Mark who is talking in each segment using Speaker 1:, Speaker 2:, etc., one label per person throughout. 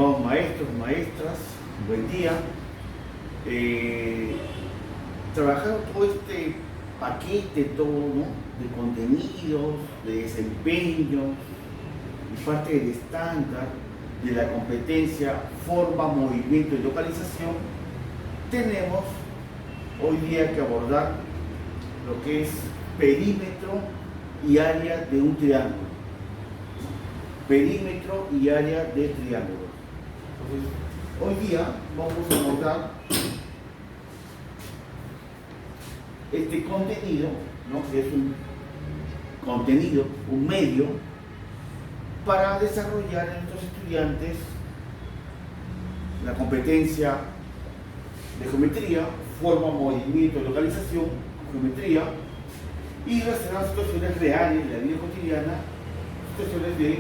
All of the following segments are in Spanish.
Speaker 1: Estimados maestros, maestras, buen día. Trabajando todo este paquete, todo, ¿no?, de contenidos, de desempeños y parte del estándar de la competencia, forma, movimiento y localización, tenemos hoy día que abordar lo que es perímetro y área de un triángulo. Perímetro y área de triángulo. Entonces, hoy día vamos a abordar este contenido, ¿no?, que es un contenido, un medio para desarrollar en nuestros estudiantes la competencia de geometría, forma, movimiento, localización, geometría, y relacionar situaciones reales de la vida cotidiana, situaciones de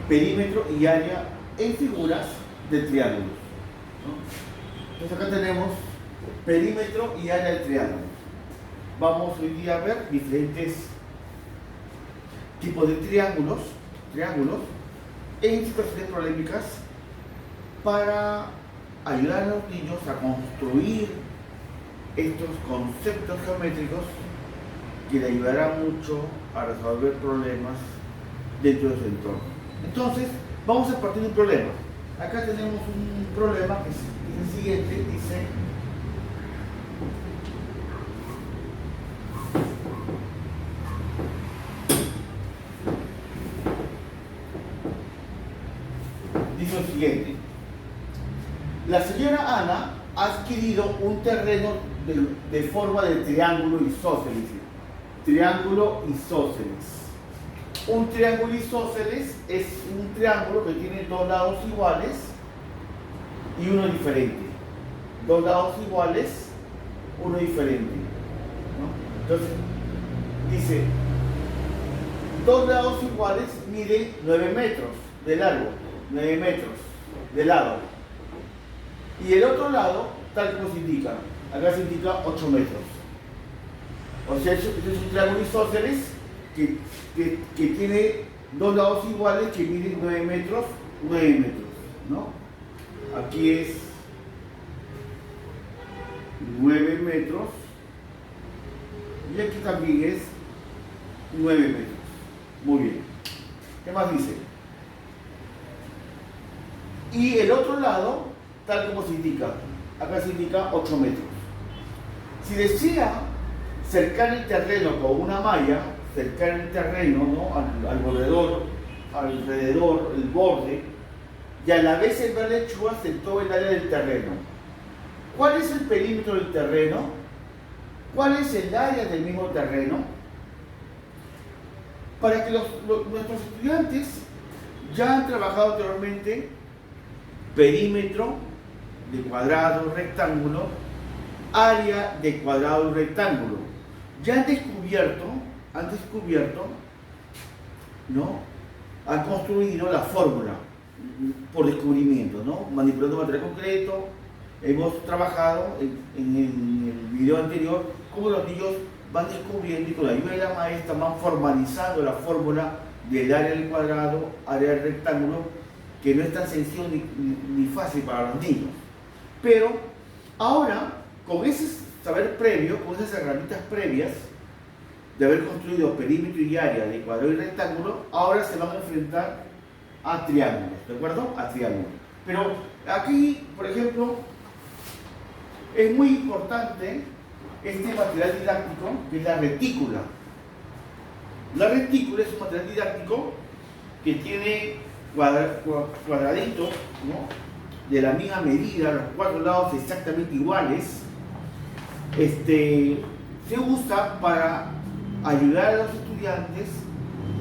Speaker 1: perímetro y área en figuras de triángulos, ¿no? Entonces acá tenemos perímetro y área de triángulos. Vamos hoy día a ver diferentes tipos de triángulos en situaciones problemáticas para ayudar a los niños a construir estos conceptos geométricos que le ayudarán mucho a resolver problemas dentro de su entorno. Entonces, vamos a partir de un problema. Acá tenemos un problema que es el siguiente, dice lo siguiente: la señora Ana ha adquirido un terreno de forma de triángulo isósceles. Triángulo isósceles. Un triángulo isósceles es un triángulo que tiene dos lados iguales y uno diferente. Dos lados iguales, uno diferente, ¿no? Entonces, dice, dos lados iguales miden 9 metros de largo, 9 metros de lado. Y el otro lado, tal como se indica, acá se indica 8 metros. O sea, este es un triángulo isósceles que tiene dos lados iguales que miden 9 metros, ¿no? Aquí es 9 metros y aquí también es 9 metros. Muy bien. ¿Qué más dice? Y el otro lado, tal como se indica, acá se indica 8 metros. Si desea cercar el terreno con una malla, cercar el terreno, ¿no?, alrededor, el borde, y a la vez sembrar lechugas en todo el área del terreno. ¿Cuál es el perímetro del terreno? ¿Cuál es el área del mismo terreno? Para que nuestros estudiantes ya han trabajado anteriormente perímetro de cuadrado, rectángulo, área de cuadrado y rectángulo. Ya han descubierto, ¿no?, han construido la fórmula por descubrimiento, ¿no?, manipulando material concreto. Hemos trabajado en el video anterior cómo los niños van descubriendo y con la ayuda de la maestra van formalizando la fórmula del área del cuadrado, área del rectángulo, que no es tan sencillo ni fácil para los niños. Pero ahora, con ese saber previo, con esas herramientas previas de haber construido perímetro y área de cuadrado y rectángulo, ahora se van a enfrentar a triángulos, ¿de acuerdo? A triángulos. Pero aquí, por ejemplo, es muy importante este material didáctico, que es la retícula. La retícula es un material didáctico que tiene cuadraditos, ¿no?, de la misma medida, los 4 lados exactamente iguales. Se usa para ayudar a los estudiantes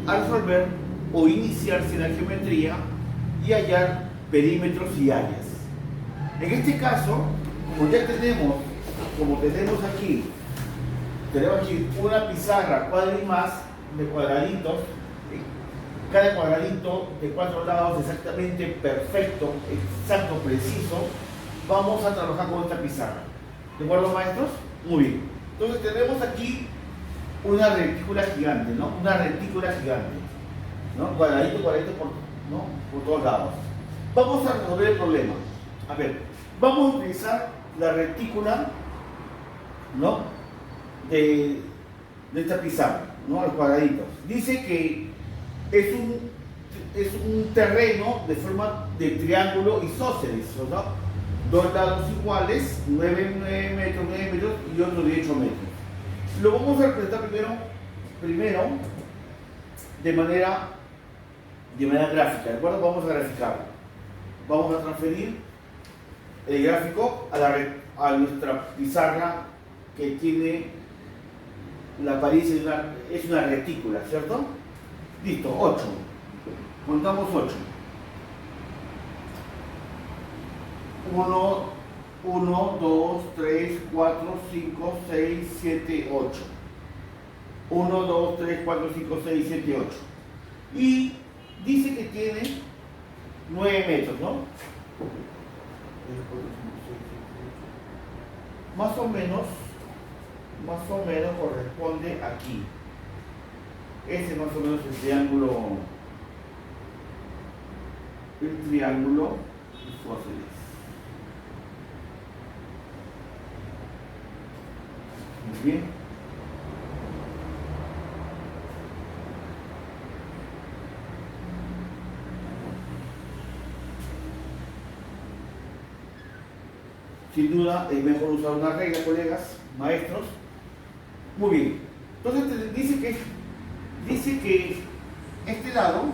Speaker 1: a resolver o iniciarse en la geometría y hallar perímetros y áreas. En este caso, como ya tenemos, tenemos aquí una pizarra cuadro y más de cuadraditos, cada cuadradito de 4 lados exactamente perfecto, exacto, preciso. Vamos a trabajar con esta pizarra. ¿De acuerdo, maestros? Muy bien. Entonces tenemos aquí una retícula gigante, ¿no? Una retícula gigante, ¿no? Cuadradito, por todos lados. Vamos a resolver el problema. A ver, vamos a utilizar la retícula, ¿no? De esta pizarra, ¿no? Los cuadraditos. Dice que es un terreno de forma de triángulo isósceles, ¿no? Dos lados iguales, 9 metros y otro de 8 metros. Lo vamos a representar primero de manera gráfica, ¿de acuerdo? Vamos a graficarlo. Vamos a transferir el gráfico a nuestra pizarra que tiene la apariencia es una retícula, ¿cierto? Listo, 8. Contamos 8. 1, 2, 3, 4, 5, 6, 7, 8. 1, 2, 3, 4, 5, 6, 7, 8. Y dice que tiene 9 metros, ¿no? Más o menos corresponde aquí. Ese es más o menos el triángulo isósceles. Muy bien. Sin duda es mejor usar una regla, colegas, maestros. Muy bien. Entonces dice que este lado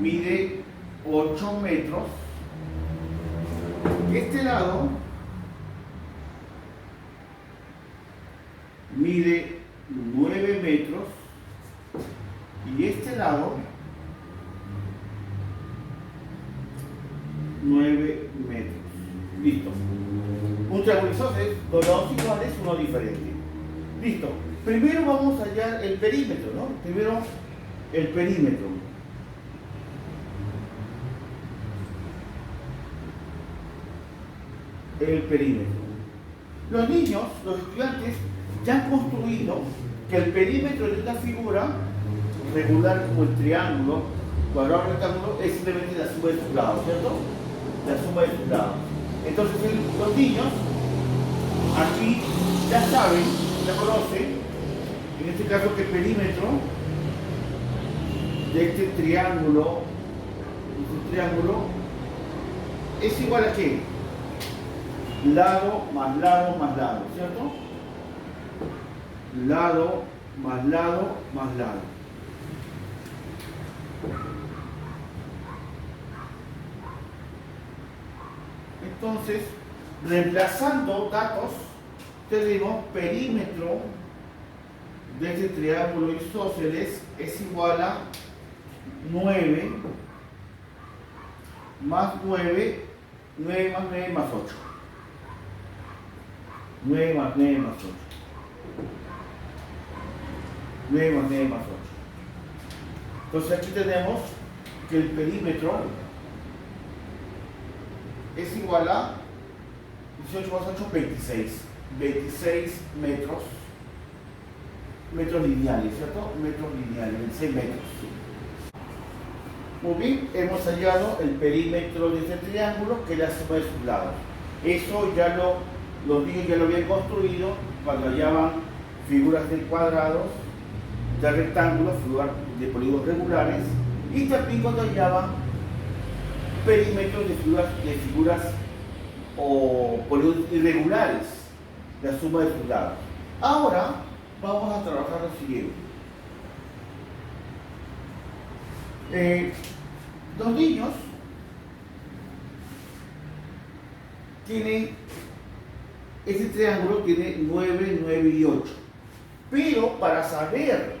Speaker 1: mide 8 metros. Este lado mide 9 metros. Y este lado 9 metros. Listo. Un triángulo isósceles, dos lados iguales, uno diferente. Listo. Primero vamos a hallar el perímetro, ¿no? Primero el perímetro. El perímetro. Los niños, los estudiantes, ya han construido que el perímetro de una figura regular como el triángulo, cuadrado, rectángulo, es simplemente la suma de sus lados, ¿cierto? La suma de sus lados. Entonces los niños aquí ya saben, ya conocen, en este caso que el perímetro de este triángulo es igual a ¿qué? Lado más lado más lado, ¿cierto? Lado más lado más lado. Entonces, reemplazando datos, tenemos perímetro de este triángulo isósceles es igual a 9 más 9, 9 más 9 más 8. 9 más 9 más 8. 9 más 9 más 8. Entonces aquí tenemos que el perímetro es igual a 18 más 8, 26. 26 metros lineales, ¿cierto? Metros lineales, 26 metros. Muy bien, hemos hallado el perímetro de este triángulo, que es la suma de sus lados. Eso ya los niños ya lo habían construido cuando hallaban figuras de cuadrados, de rectángulos, figuras de polígonos regulares, y también cuando hallaban perímetros de figuras o polígonos irregulares, la suma de sus lados. Ahora vamos a trabajar lo siguiente. Los niños tienen, este triángulo tiene 9, 9 y 8. Pero para saber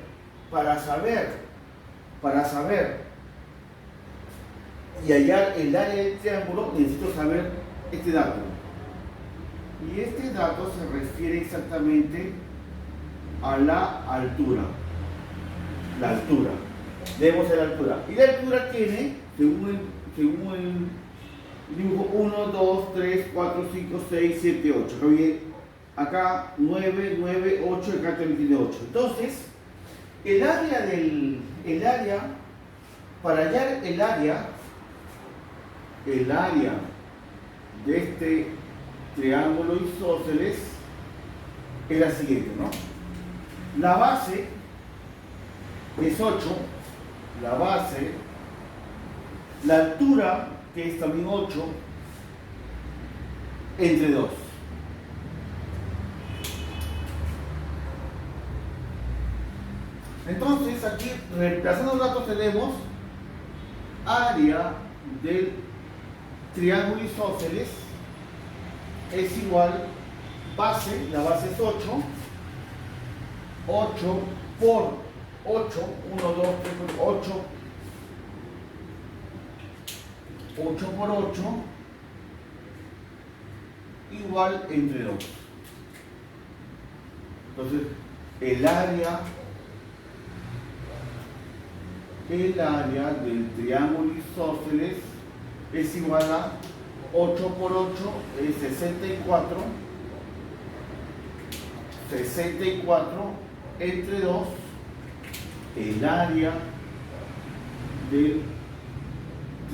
Speaker 1: y hallar el área del triángulo, necesito saber este dato. Y este dato se refiere exactamente a la altura. La altura. Debemos la altura. Y la altura tiene, según el dibujo, 1, 2, 3, 4, 5, 6, 7, 8. Acá 9, 9, 8, acá también tiene 8. Entonces, el área para hallar el área de este triángulo isósceles es la siguiente, ¿no? La base es 8, la base, la altura, que es también 8, entre 2. Entonces aquí, reemplazando los datos, tenemos área del triángulo isósceles es igual base, la base es 8 por 8, 1, 2, 3, 4, 8 por 8 igual entre 2. Entonces el área del triángulo isósceles es igual a 8 por 8 es 64 entre 2. El área del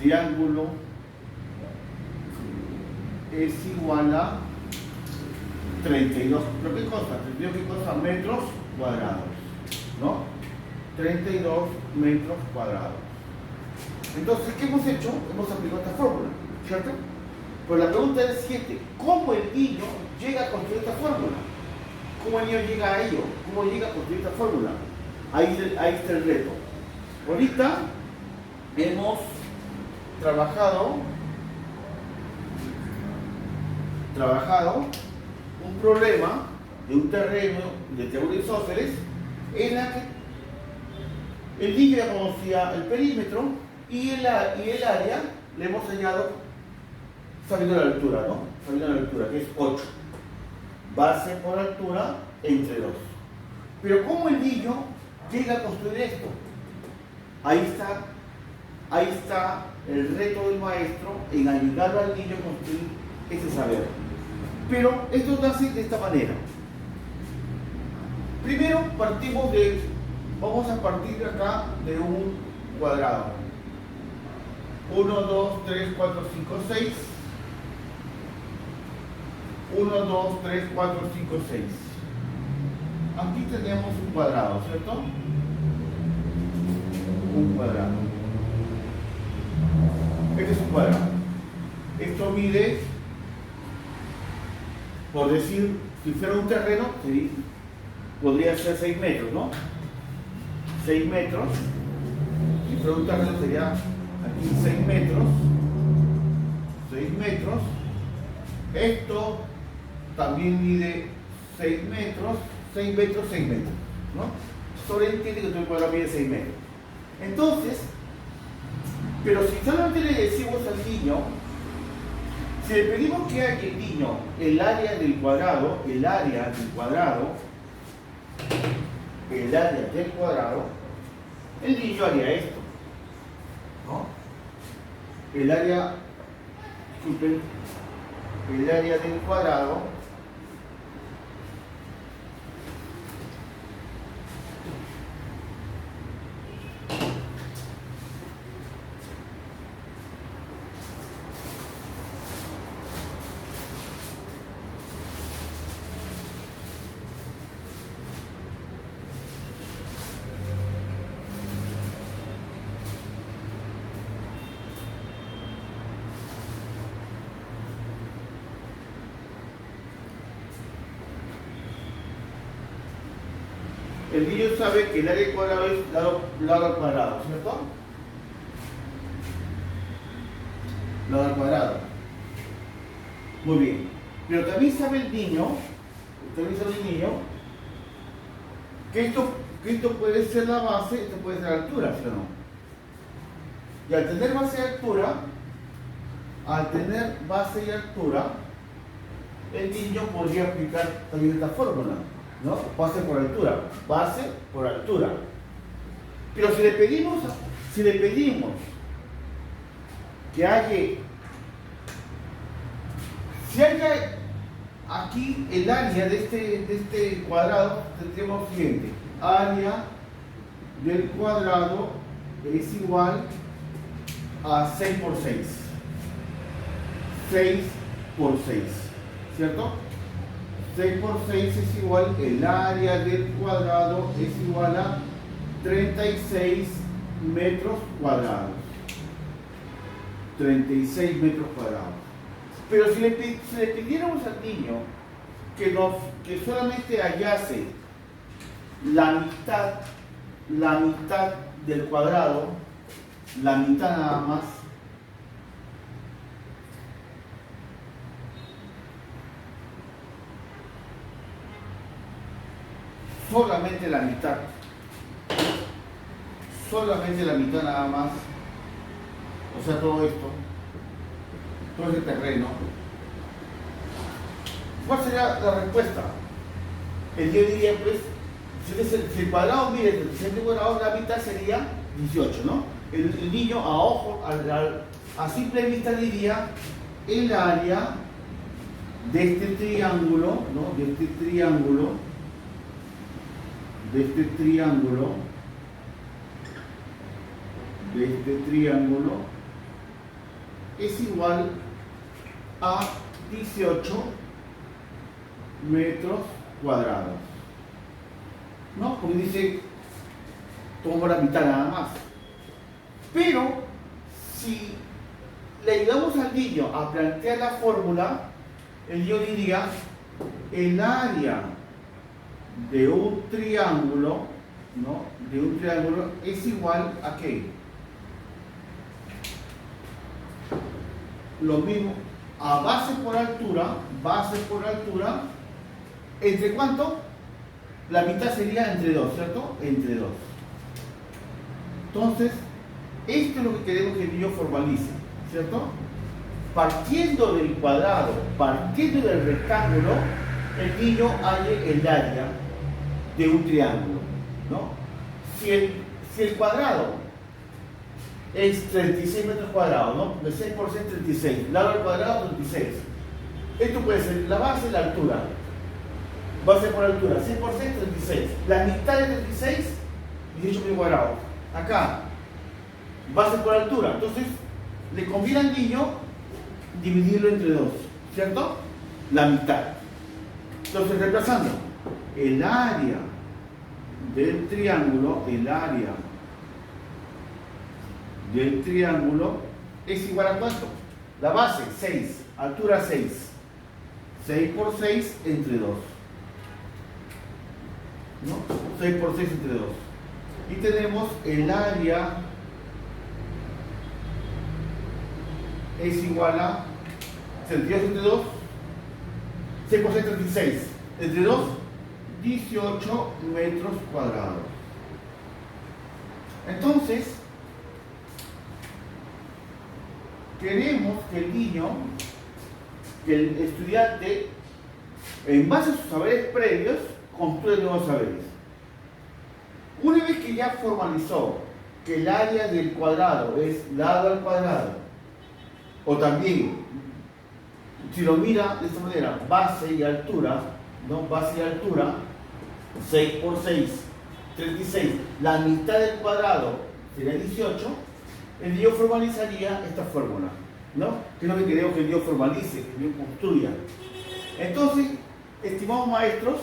Speaker 1: triángulo es igual a 32, ¿pero qué cosa? 32, ¿qué cosa? Metros cuadrados, ¿no? 32 metros cuadrados. Entonces, ¿qué hemos hecho? Hemos aplicado esta fórmula, ¿cierto? Pues la pregunta es la siguiente: ¿cómo el niño llega a construir esta fórmula? ¿Cómo el niño llega a ello? ¿Cómo llega a construir esta fórmula? Ahí está el reto. Ahorita hemos trabajado un problema de un terreno de triángulo isósceles en la que el niño ya conocía el perímetro y el área le hemos hallado sabiendo la altura, ¿no? Sabiendo la altura, que es 8. Base por altura entre 2. Pero ¿cómo el niño llega a construir esto? Ahí está el reto del maestro en ayudarlo al niño a construir ese saber. Pero esto nace de esta manera. Primero vamos a partir de acá de un cuadrado. 1, 2, 3, 4, 5, 6. 1, 2, 3, 4, 5, 6. Aquí tenemos un cuadrado, ¿cierto? Un cuadrado. Este es un cuadrado. Esto mide, por decir, si fuera un terreno, podría ser 6 metros, ¿no? 6 metros. Si fuera un terreno sería aquí 6 metros. 6 metros. Esto también mide 6 metros, 6 metros, 6 metros, ¿no? Solo entiende que todo el cuadrado mide 6 metros. Entonces, pero si solamente le decimos al niño, si le pedimos que haga el niño el área del cuadrado, el área del cuadrado, el niño haría esto, ¿no? El área del cuadrado el niño sabe que el área del cuadrado es lado al cuadrado, ¿cierto? Lado al cuadrado. Muy bien. Pero también sabe el niño que esto puede ser la base, esto puede ser la altura, ¿sí o no? Y al tener base y altura, el niño podría aplicar también esta fórmula, ¿no? Base por altura. Pero si le pedimos que si haya aquí el área de este cuadrado, tendríamos lo siguiente: área del cuadrado es igual a 6 por 6. 6 por 6, ¿cierto? 6 por 6 es igual, el área del cuadrado es igual a 36 metros cuadrados. 36 metros cuadrados. Pero si le pidiéramos al niño que solamente hallase la mitad del cuadrado, la mitad nada más, solamente la mitad nada más, o sea, todo esto, todo ese terreno, ¿cuál sería la respuesta? Yo diría, pues, si el cuadrado mide 37 cuadrados, la mitad sería 18, ¿no? El niño a ojo, a simple vista diría el área de este triángulo, ¿no? De este triángulo es igual a 18 metros cuadrados, ¿no? Como dice, tomo la mitad nada más. Pero si le ayudamos al niño a plantear la fórmula, el niño diría el área de un triángulo, ¿no? De un triángulo es igual a ¿qué? Lo mismo, a base por altura, ¿entre cuánto? La mitad sería entre 2, ¿cierto? Entre 2. Entonces, esto es lo que queremos que el niño formalice, ¿cierto? Partiendo del cuadrado, partiendo del rectángulo, el niño halle el área de un triángulo, ¿no? Si el cuadrado es 36 metros cuadrados, ¿no? De 6 por 6, 36. Lado al cuadrado, 36. Esto puede ser la base y la altura. Base por altura, 6 por 6, 36. La mitad de 36, 18 metros cuadrados. Acá, base por altura. Entonces, le conviene al niño dividirlo entre 2, ¿cierto? La mitad. Entonces, reemplazando, el área del triángulo, es igual a ¿cuánto? La base, 6, altura 6. 6 por 6 entre 2. ¿No? 6 por 6 entre 2. Y tenemos el área es igual a 32 entre 2. 6 por 6, 36. Entre 2, 18 metros cuadrados. Entonces, queremos que el niño, que el estudiante, en base a sus saberes previos, construya nuevos saberes. Una vez que ya formalizó que el área del cuadrado es lado al cuadrado, o también, si lo mira de esta manera, base y altura, ¿no? Base y altura, 6 por 6, 36, la mitad del cuadrado sería 18, el niño formalizaría esta fórmula, ¿no? Que es lo que queremos que el niño formalice, que el niño construya. Entonces, estimados maestros,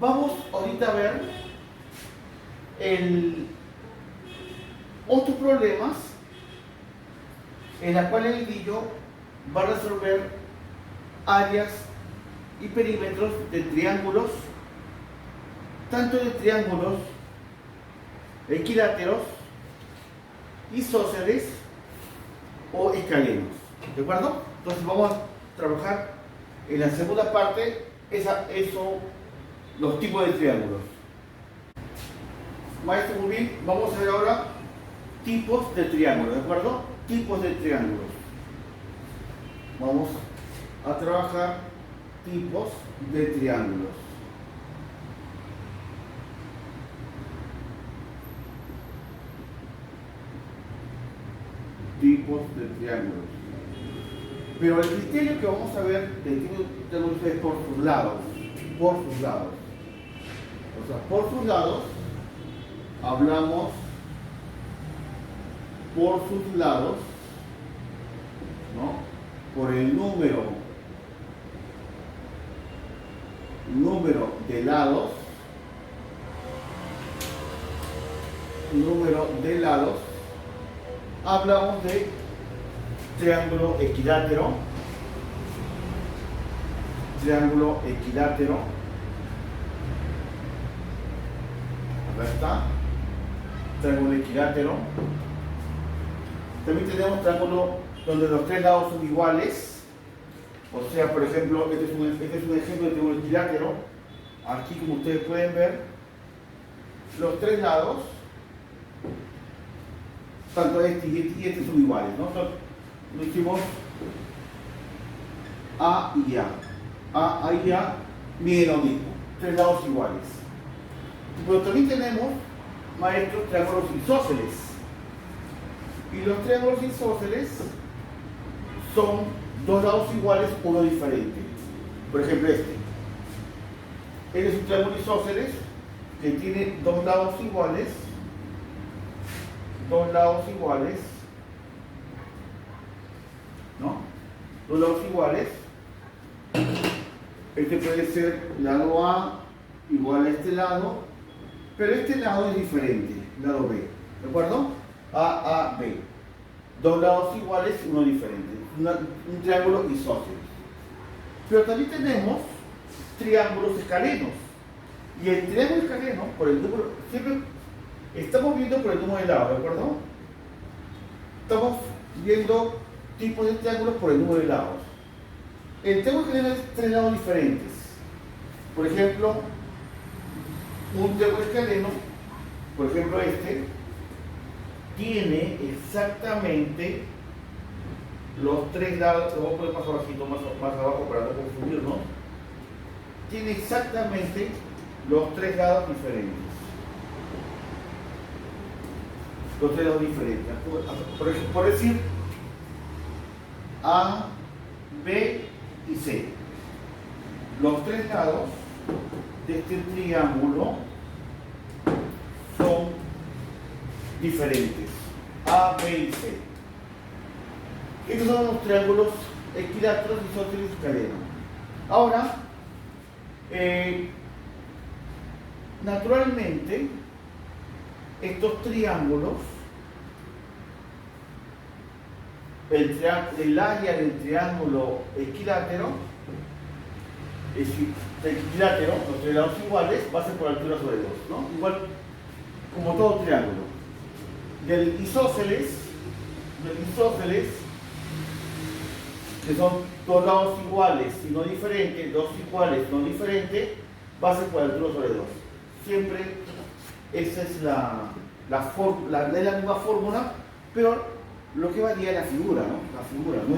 Speaker 1: vamos ahorita a ver otros problemas en los cuales el niño va a resolver áreas y perímetros de triángulos, tanto de triángulos equiláteros, isósceles o escalenos, ¿de acuerdo? Entonces vamos a trabajar en la segunda parte los tipos de triángulos. Maestro, muy bien, vamos a ver ahora tipos de triángulos, ¿de acuerdo? Tipos de triángulos. Vamos a trabajar tipos de triángulos. Tipos de triángulos. Pero el criterio que vamos a ver del tipo de triángulos es por sus lados. Por sus lados. O sea, por sus lados hablamos por sus lados, ¿no? Por el número de lados, hablamos de triángulo equilátero, acá está, triángulo equilátero. También tenemos triángulo donde los tres lados son iguales, o sea, por ejemplo, este es un ejemplo de triángulo equilátero. Aquí, como ustedes pueden ver, los tres lados, tanto este y este son iguales, ¿no? Lo hicimos A y A. A y A miden lo mismo, tres lados iguales. Pero también tenemos, maestros, triángulos isósceles. Y los triángulos isósceles son dos lados iguales, uno diferente. Por ejemplo, este es un triángulo isósceles que tiene dos lados iguales, ¿no? Dos lados iguales. Este puede ser lado A igual a este lado, pero este lado es diferente, lado B, ¿de acuerdo? A, B. Dos lados iguales, uno diferente. Un triángulo isósceles. Pero también tenemos triángulos escalenos. Y el triángulo escaleno, por el número, siempre estamos viendo por el número de lados, ¿de acuerdo? Estamos viendo tipos de triángulos por el número de lados. El triángulo escaleno es tres lados diferentes. Por ejemplo, un triángulo escaleno, por ejemplo este, tiene exactamente los tres lados. Lo voy a poner más abajito, más abajo para no confundirnos. Tiene exactamente los tres lados diferentes. Los tres lados diferentes. Por decir, A, B y C. Los tres lados de este triángulo son diferentes. A, B y C. Estos son los triángulos equiláteros, isósceles y escalenos. Ahora, naturalmente, estos triángulos, el área del triángulo equilátero, es decir, el equilátero, los tres lados iguales, va a ser por altura sobre 2, ¿no? Igual como todo triángulo. Del isósceles, que son dos lados iguales y no diferentes, dos iguales no diferentes, va a ser por altura sobre 2. Siempre esa es la misma fórmula, pero lo que varía es la figura, ¿no? La figura. No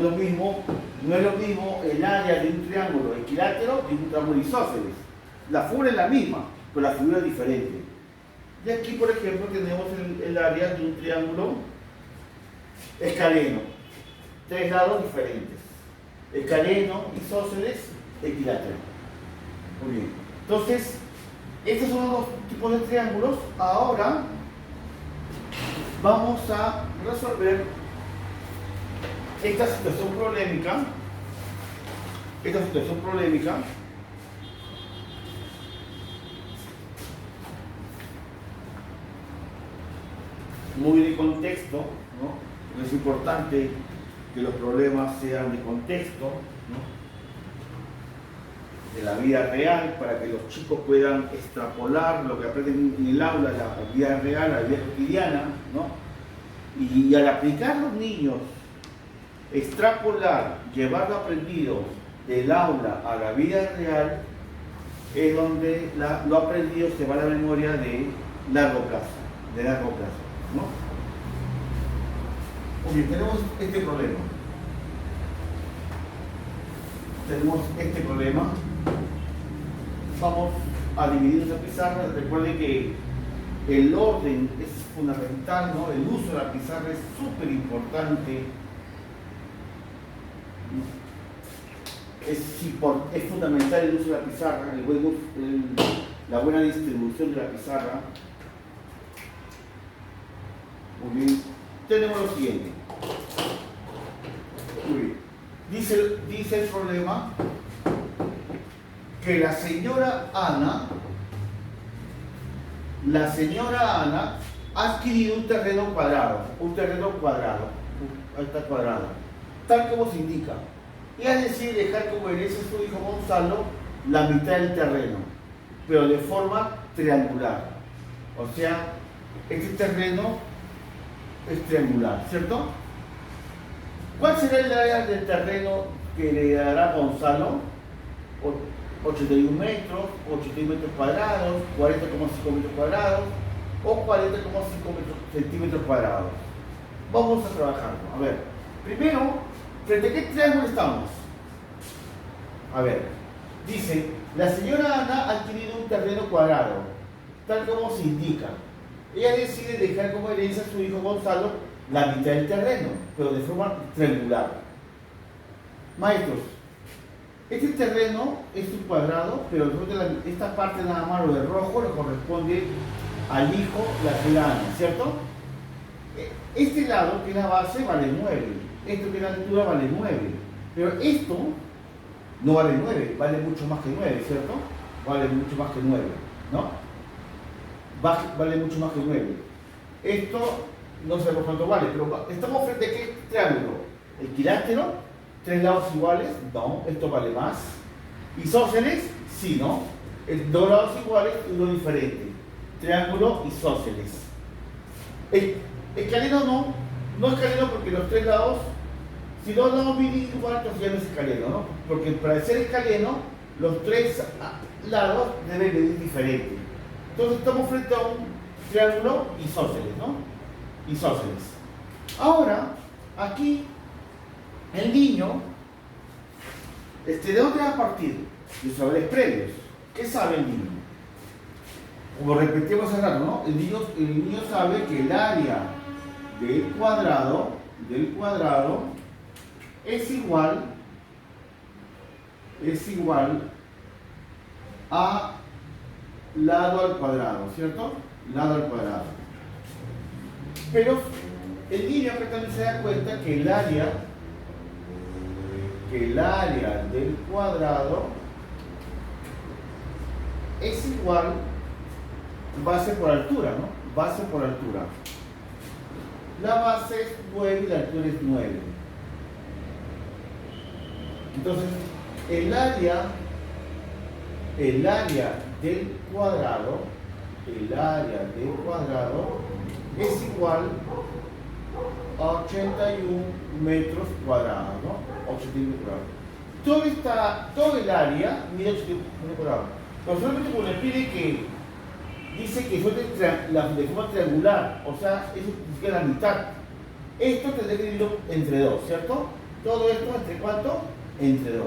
Speaker 1: es lo mismo el área de un triángulo equilátero que un triángulo isósceles. La figura es la misma, pero la figura es diferente. Y aquí, por ejemplo, tenemos el área de un triángulo escaleno. Tres lados diferentes. Escaleno, isósceles, equilátero. Muy bien. Entonces, estos son los dos tipos de triángulos. Ahora vamos a resolver esta situación problemática. Muy de contexto, ¿no? Es importante que los problemas sean de contexto, ¿no? De la vida real, para que los chicos puedan extrapolar lo que aprenden en el aula, la vida real, la vida cotidiana, ¿no? Y al aplicar los niños, extrapolar, llevar lo aprendido del aula a la vida real, es donde lo aprendido se va a la memoria de largo plazo, ¿no? Oye, tenemos este problema. Vamos a dividir esa pizarra. Recuerden que el orden es fundamental, ¿no? El uso de la pizarra es súper importante. Es fundamental el uso de la pizarra, la buena distribución de la pizarra. Muy bien. tenemos lo siguiente. Dice el problema que la señora Ana ha adquirido un terreno cuadrado, ahí está cuadrado, tal como se indica. Y es decir, dejar como herencia a su hijo Gonzalo la mitad del terreno, pero de forma triangular. O sea, este terreno es triangular, ¿cierto? ¿Cuál será el área del terreno que le dará Gonzalo? 81 metros, 81 metros cuadrados, 40,5 metros cuadrados o 40,5 centímetros cuadrados. Vamos a trabajarlo. A ver, primero, ¿frente a qué triángulo estamos? A ver, dice, la señora Ana ha adquirido un terreno cuadrado, tal como se indica. Ella decide dejar como herencia a su hijo Gonzalo la mitad del terreno, pero de forma triangular. Maestros, este terreno es un cuadrado, pero esta parte nada más, lo de rojo, le corresponde al hijo, la señora Ana, ¿cierto? Este lado, que es la base, vale 9. Esto que es la altura vale 9. Pero esto no vale 9, vale mucho más que 9, ¿cierto? Vale mucho más que 9, ¿no? Vale mucho más que 9. Esto no sabemos cuánto vale, pero estamos frente a qué triángulo. Equilátero, 3 lados iguales, no, esto vale más. Isósceles, sí, ¿no? 2 lados iguales, uno diferente. Triángulo, isósceles. Escaleno no escaleno porque los 3 lados, si los lados vienen igual, entonces ya no es escaleno, ¿no? Porque para ser escaleno, los 3 lados deben venir diferentes. Entonces estamos frente a un triángulo isósceles, ¿no? Isósceles. Ahora, aquí, el niño, ¿de dónde va a partir? De saberes previos. ¿Qué sabe el niño? Como repetimos hace rato, ¿no? El niño sabe que el área del cuadrado es igual a lado al cuadrado, ¿cierto? Lado al cuadrado. Pero el niño acá también se da cuenta que el área del cuadrado es igual base por altura, ¿no? Base por altura. La base es 9 y la altura es 9. Entonces, el área del cuadrado es igual a 81 metros cuadrados, ¿no? 81 metros cuadrados. Todo el área mide 81 metros cuadrados. Pero solamente como le pide que dice que fue de forma triangular, o sea, eso significa la mitad. Esto tendrá que dividirlo entre 2, ¿cierto? Todo esto entre ¿cuánto? Entre 2.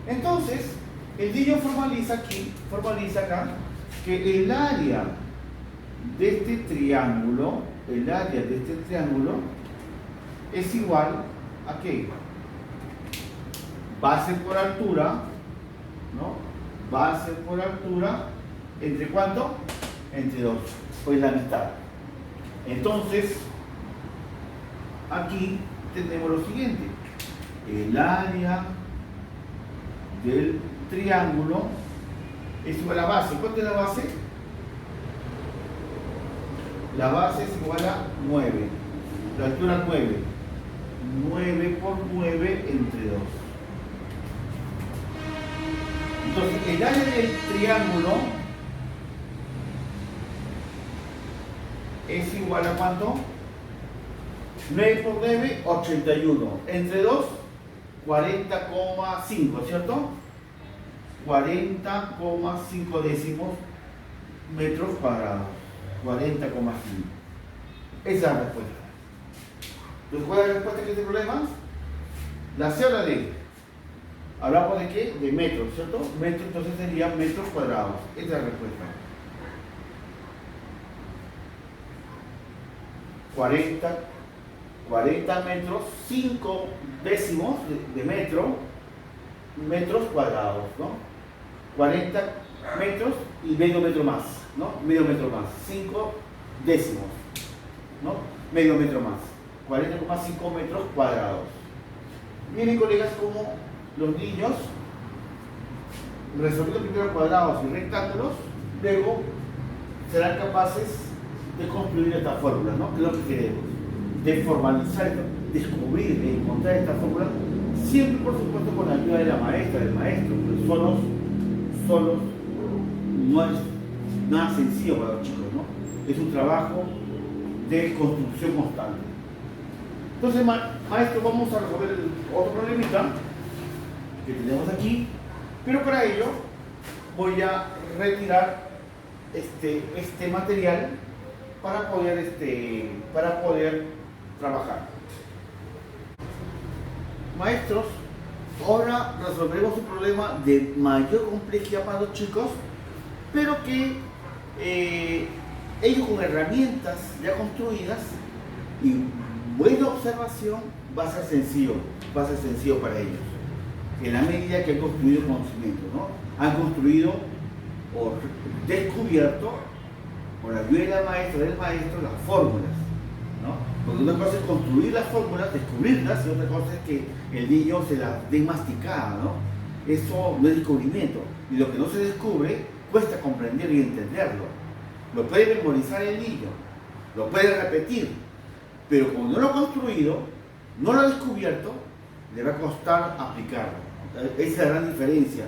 Speaker 1: Entonces, el niño formaliza acá, que el área de este triángulo, es igual a ¿qué? Base por altura, ¿no? Base por altura, ¿entre cuánto? Entre 2, pues la mitad. Entonces, aquí tenemos lo siguiente. El área del triángulo es igual a la base. ¿Cuánto es la base? La base es igual a 9. La altura 9. 9 por 9 entre 2. Entonces, el área del triángulo es igual a ¿cuánto? 9 por 9, 81. Entre 2, 40,5, ¿cierto? 40,5 décimos metros cuadrados. 40,5. Esa es la respuesta. Entonces, ¿cuál es la respuesta que este problema? La C o la D. Hablamos de qué? De metros, ¿cierto? Metros, entonces serían metros cuadrados. Esa es la respuesta. 40 metros, 5 décimos de metro, metros cuadrados, ¿no? 40 metros y medio metro más, ¿no? Medio metro más, 5 décimos, ¿no? medio metro más, 40,5 metros cuadrados. Miren, colegas, cómo los niños, resolviendo primero cuadrados y rectángulos, luego serán capaces de construir esta fórmula, ¿no? Que es lo que queremos, de formalizar, descubrir, de encontrar esta fórmula, siempre, por supuesto, con la ayuda de la maestra, del maestro, porque solos no es nada sencillo para los chicos, ¿no? Es un trabajo de construcción constante. Entonces, maestro, vamos a resolver otro problemita que tenemos aquí, pero para ello voy a retirar este material para poder trabajar. Maestros, ahora resolveremos un problema de mayor complejidad para los chicos, pero que ellos con herramientas ya construidas y buena observación va a ser sencillo para ellos, en la medida que han construido conocimiento, ¿no? Han construido o descubierto, con la ayuda de la maestra, del maestro, las fórmulas, ¿no? Porque una cosa es construir las fórmulas, descubrirlas, y otra cosa es que el niño se las dé masticada, ¿no? Eso no es descubrimiento, y lo que no se descubre cuesta comprender y entenderlo. Lo puede memorizar el niño, lo puede repetir, pero como no lo ha construido, no lo ha descubierto, le va a costar aplicarlo. Esa es la gran diferencia.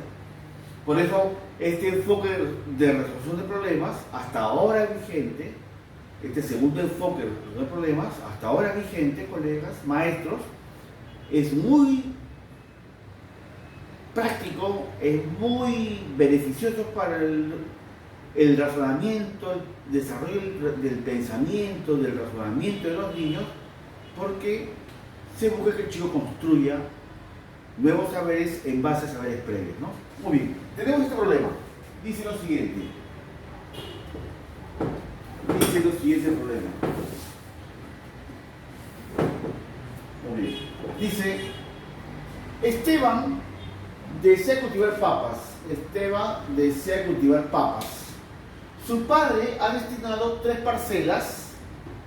Speaker 1: Por eso, este enfoque de resolución de problemas, hasta ahora vigente, este segundo enfoque de resolución de problemas, hasta ahora vigente, colegas, maestros, es muy práctico, es muy beneficioso para el razonamiento, el desarrollo del pensamiento, del razonamiento de los niños, porque se busca que el chico construya nuevos saberes en base a saberes previos, ¿no? Muy bien, tenemos este problema. Dice lo siguiente. Problema. Muy bien. Dice, Esteban desea cultivar papas. Su padre ha destinado 3 parcelas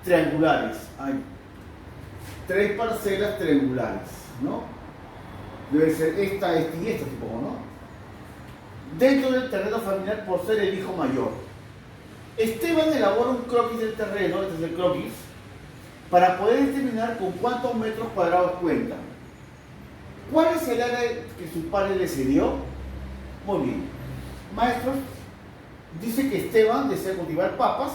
Speaker 1: triangulares. Hay 3 parcelas triangulares, ¿no? Debe ser esta y esta, supongo, ¿no? Dentro del terreno familiar por ser el hijo mayor. Esteban elabora un croquis del terreno, este es el croquis, para poder determinar con cuántos metros cuadrados cuenta. ¿Cuál es el área que su padre le cedió? Muy bien. Maestros, dice que Esteban desea cultivar papas.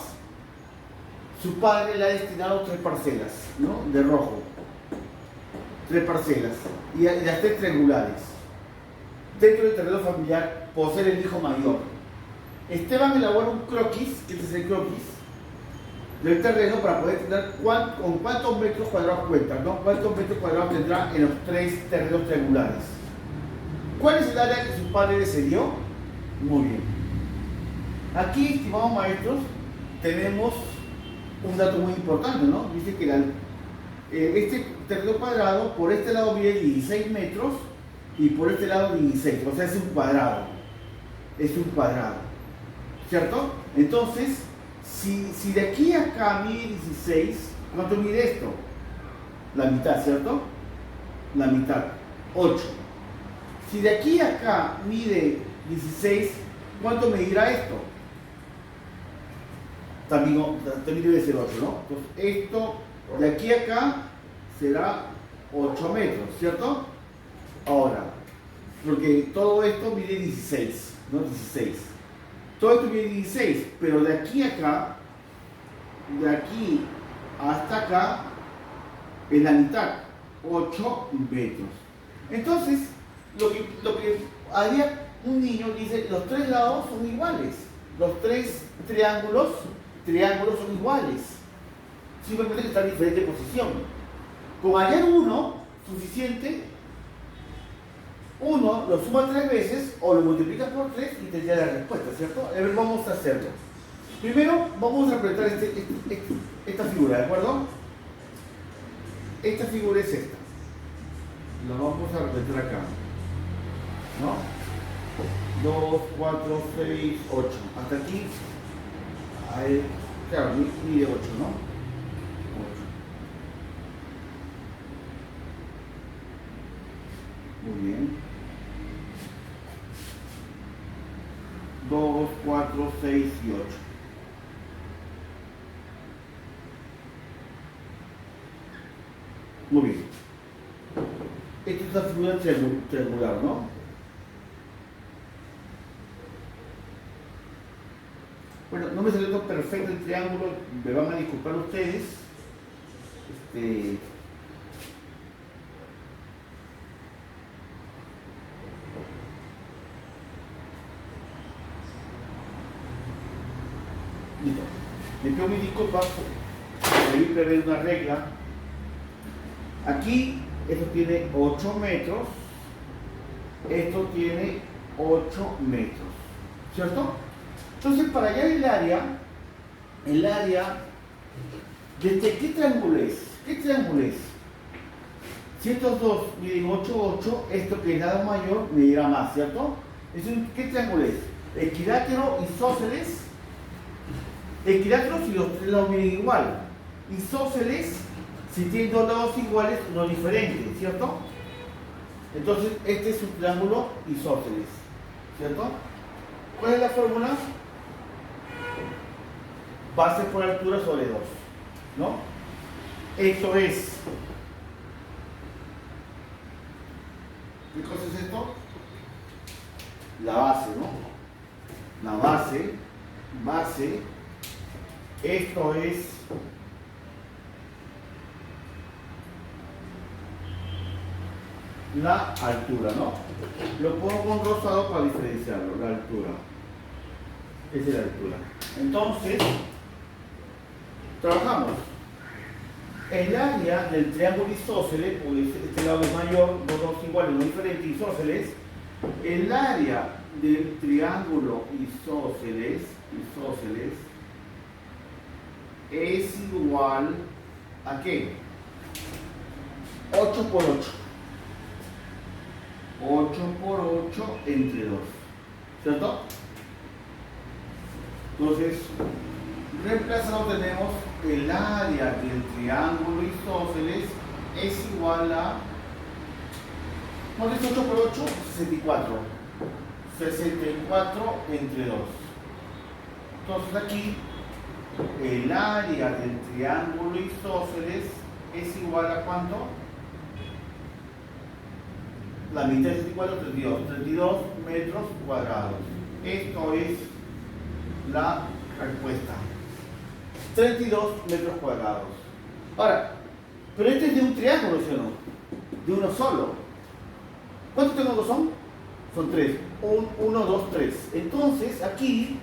Speaker 1: Su padre le ha destinado 3 parcelas, ¿no? De rojo. 3 parcelas. Y las 3 triangulares. Dentro del terreno familiar, por ser el hijo mayor. Esteban elabora un croquis, que este es el croquis, del terreno para poder determinar con cuántos metros cuadrados cuenta, ¿no? Cuántos metros cuadrados tendrá en los 3 terrenos triangulares. ¿Cuál es el área que su padre le cedió? Muy bien. Aquí, estimados maestros, tenemos un dato muy importante, ¿no? Dice que este terreno cuadrado, por este lado mide 16 metros y por este lado 16, o sea, es un cuadrado. Es un cuadrado, ¿cierto? Entonces, si de aquí a acá mide 16, ¿cuánto mide esto? La mitad, ¿cierto? La mitad, 8. Si de aquí a acá mide 16, ¿cuánto medirá esto? También debe ser 8, ¿no? Entonces, esto de aquí a acá será 8 metros, ¿cierto? Ahora, porque todo esto mide 16, ¿no? 16. Todo esto mide 16, pero de aquí a acá, de aquí hasta acá, es la mitad, 8 metros. Entonces, lo que haría un niño dice, los 3 lados son iguales, los 3 triángulos son iguales, simplemente que están en diferente posición. Con hallar uno, suficiente, uno lo suma 3 veces o lo multiplica por 3 y tendría la respuesta, ¿cierto? A ver, vamos a hacerlo. Primero vamos a representar esta figura, ¿de acuerdo? Esta figura es esta. La vamos a representar acá, ¿no? 2, 4, 6, 8. Hasta aquí, claro, mide 8, ¿no? 8. Muy bien. 2, 4, 6 y 8. Muy bien. Esta es la figura triangular, ¿no? Bueno, no me salió perfecto el triángulo, me van a disculpar ustedes. Listo. Le pido mis disculpas, debí prever una regla. Aquí, esto tiene 8 metros, esto tiene 8 metros, ¿cierto? Entonces, para hallar el área, ¿desde qué triángulo es? ¿Qué triángulo es? Si estos dos miden 8, 8, esto que es lado mayor medirá más, ¿cierto? ¿Qué triángulo es? Equilátero, isósceles. Equilátero si los tres lados miden igual. Isósceles si tienen dos lados iguales, no diferentes, ¿cierto? Entonces, este es un triángulo isósceles, ¿cierto? ¿Cuál es la fórmula? Base por altura sobre 2, ¿no? Esto es. ¿Qué cosa es esto? La base, ¿no? La base, esto es la altura, ¿no? Lo pongo con rosado para diferenciarlo, la altura. Esa es la altura. Entonces, trabajamos. El área del triángulo isósceles, porque este lado es mayor, dos lados iguales, no diferentes, isósceles. El área del triángulo isósceles es igual a ¿qué? 8 por 8. 8 por 8 entre 2. ¿Cierto? Entonces, reemplazado tenemos el área del triángulo isósceles es igual a, ¿cuál es 8 por 8? 64. 64 entre 2. Entonces aquí, el área del triángulo isósceles es igual a ¿cuánto? La mitad de 64, 32 metros cuadrados. Esto es la respuesta. 32 metros cuadrados. Ahora, pero este es de un triángulo, ¿sí o no? De uno solo. ¿Cuántos triángulos son? Son 3. 1, 2, 3. Entonces, aquí,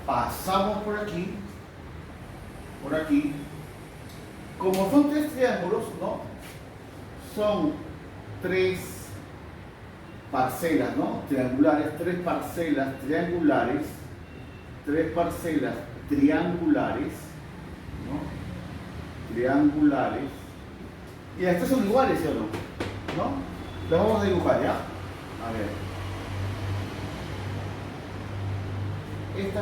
Speaker 1: pasamos por aquí. Como son 3 triángulos, ¿no? Son 3 parcelas, ¿no? Triangulares, 3 parcelas triangulares, 3 parcelas triangulares, ¿no? Triangulares. Y las 3 son iguales, ¿sí o no? ¿No? Las vamos a dibujar, ¿ya? A ver. Esta,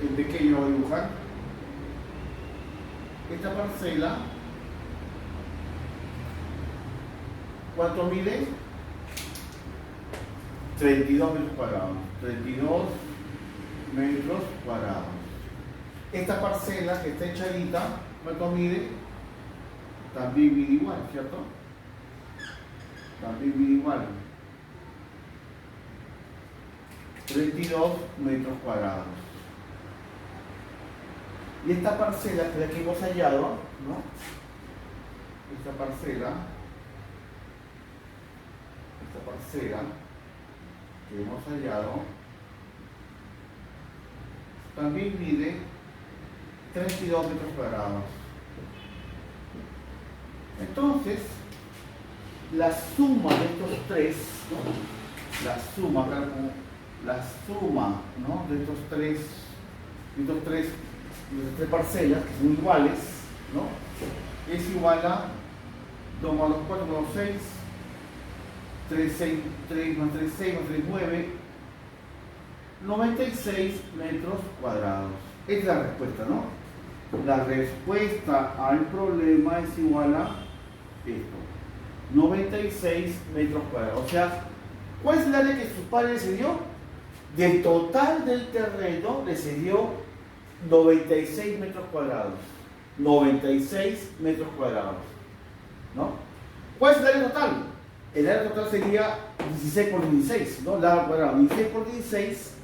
Speaker 1: en pequeño lo voy a dibujar. Esta parcela, ¿cuánto mide? 32 metros cuadrados. 32 metros cuadrados. Esta parcela que está echadita, ¿cuánto mide? También mide igual, ¿cierto? También mide igual. 32 metros cuadrados. Y esta parcela que es la que hemos hallado, ¿no? Esta parcela que hemos hallado también mide 32 metros cuadrados. Entonces, la suma de estos tres, ¿no? La suma, ¿no? De estos tres parcelas, que son iguales, ¿no? Es igual a 2 más 2, 4 más 2, 6, 3, 6, 3 más 3, 6 más 3, 9, 96 metros cuadrados. Esa es la respuesta, ¿no? La respuesta al problema es igual a esto. 96 metros cuadrados. O sea, ¿cuál es el área que su padre le cedió? Del total del terreno le cedió 96 metros cuadrados. 96 metros cuadrados. ¿No? ¿Cuál es el área total? El área total sería 16 por 16, ¿no? Lado cuadrado. 16 por 16,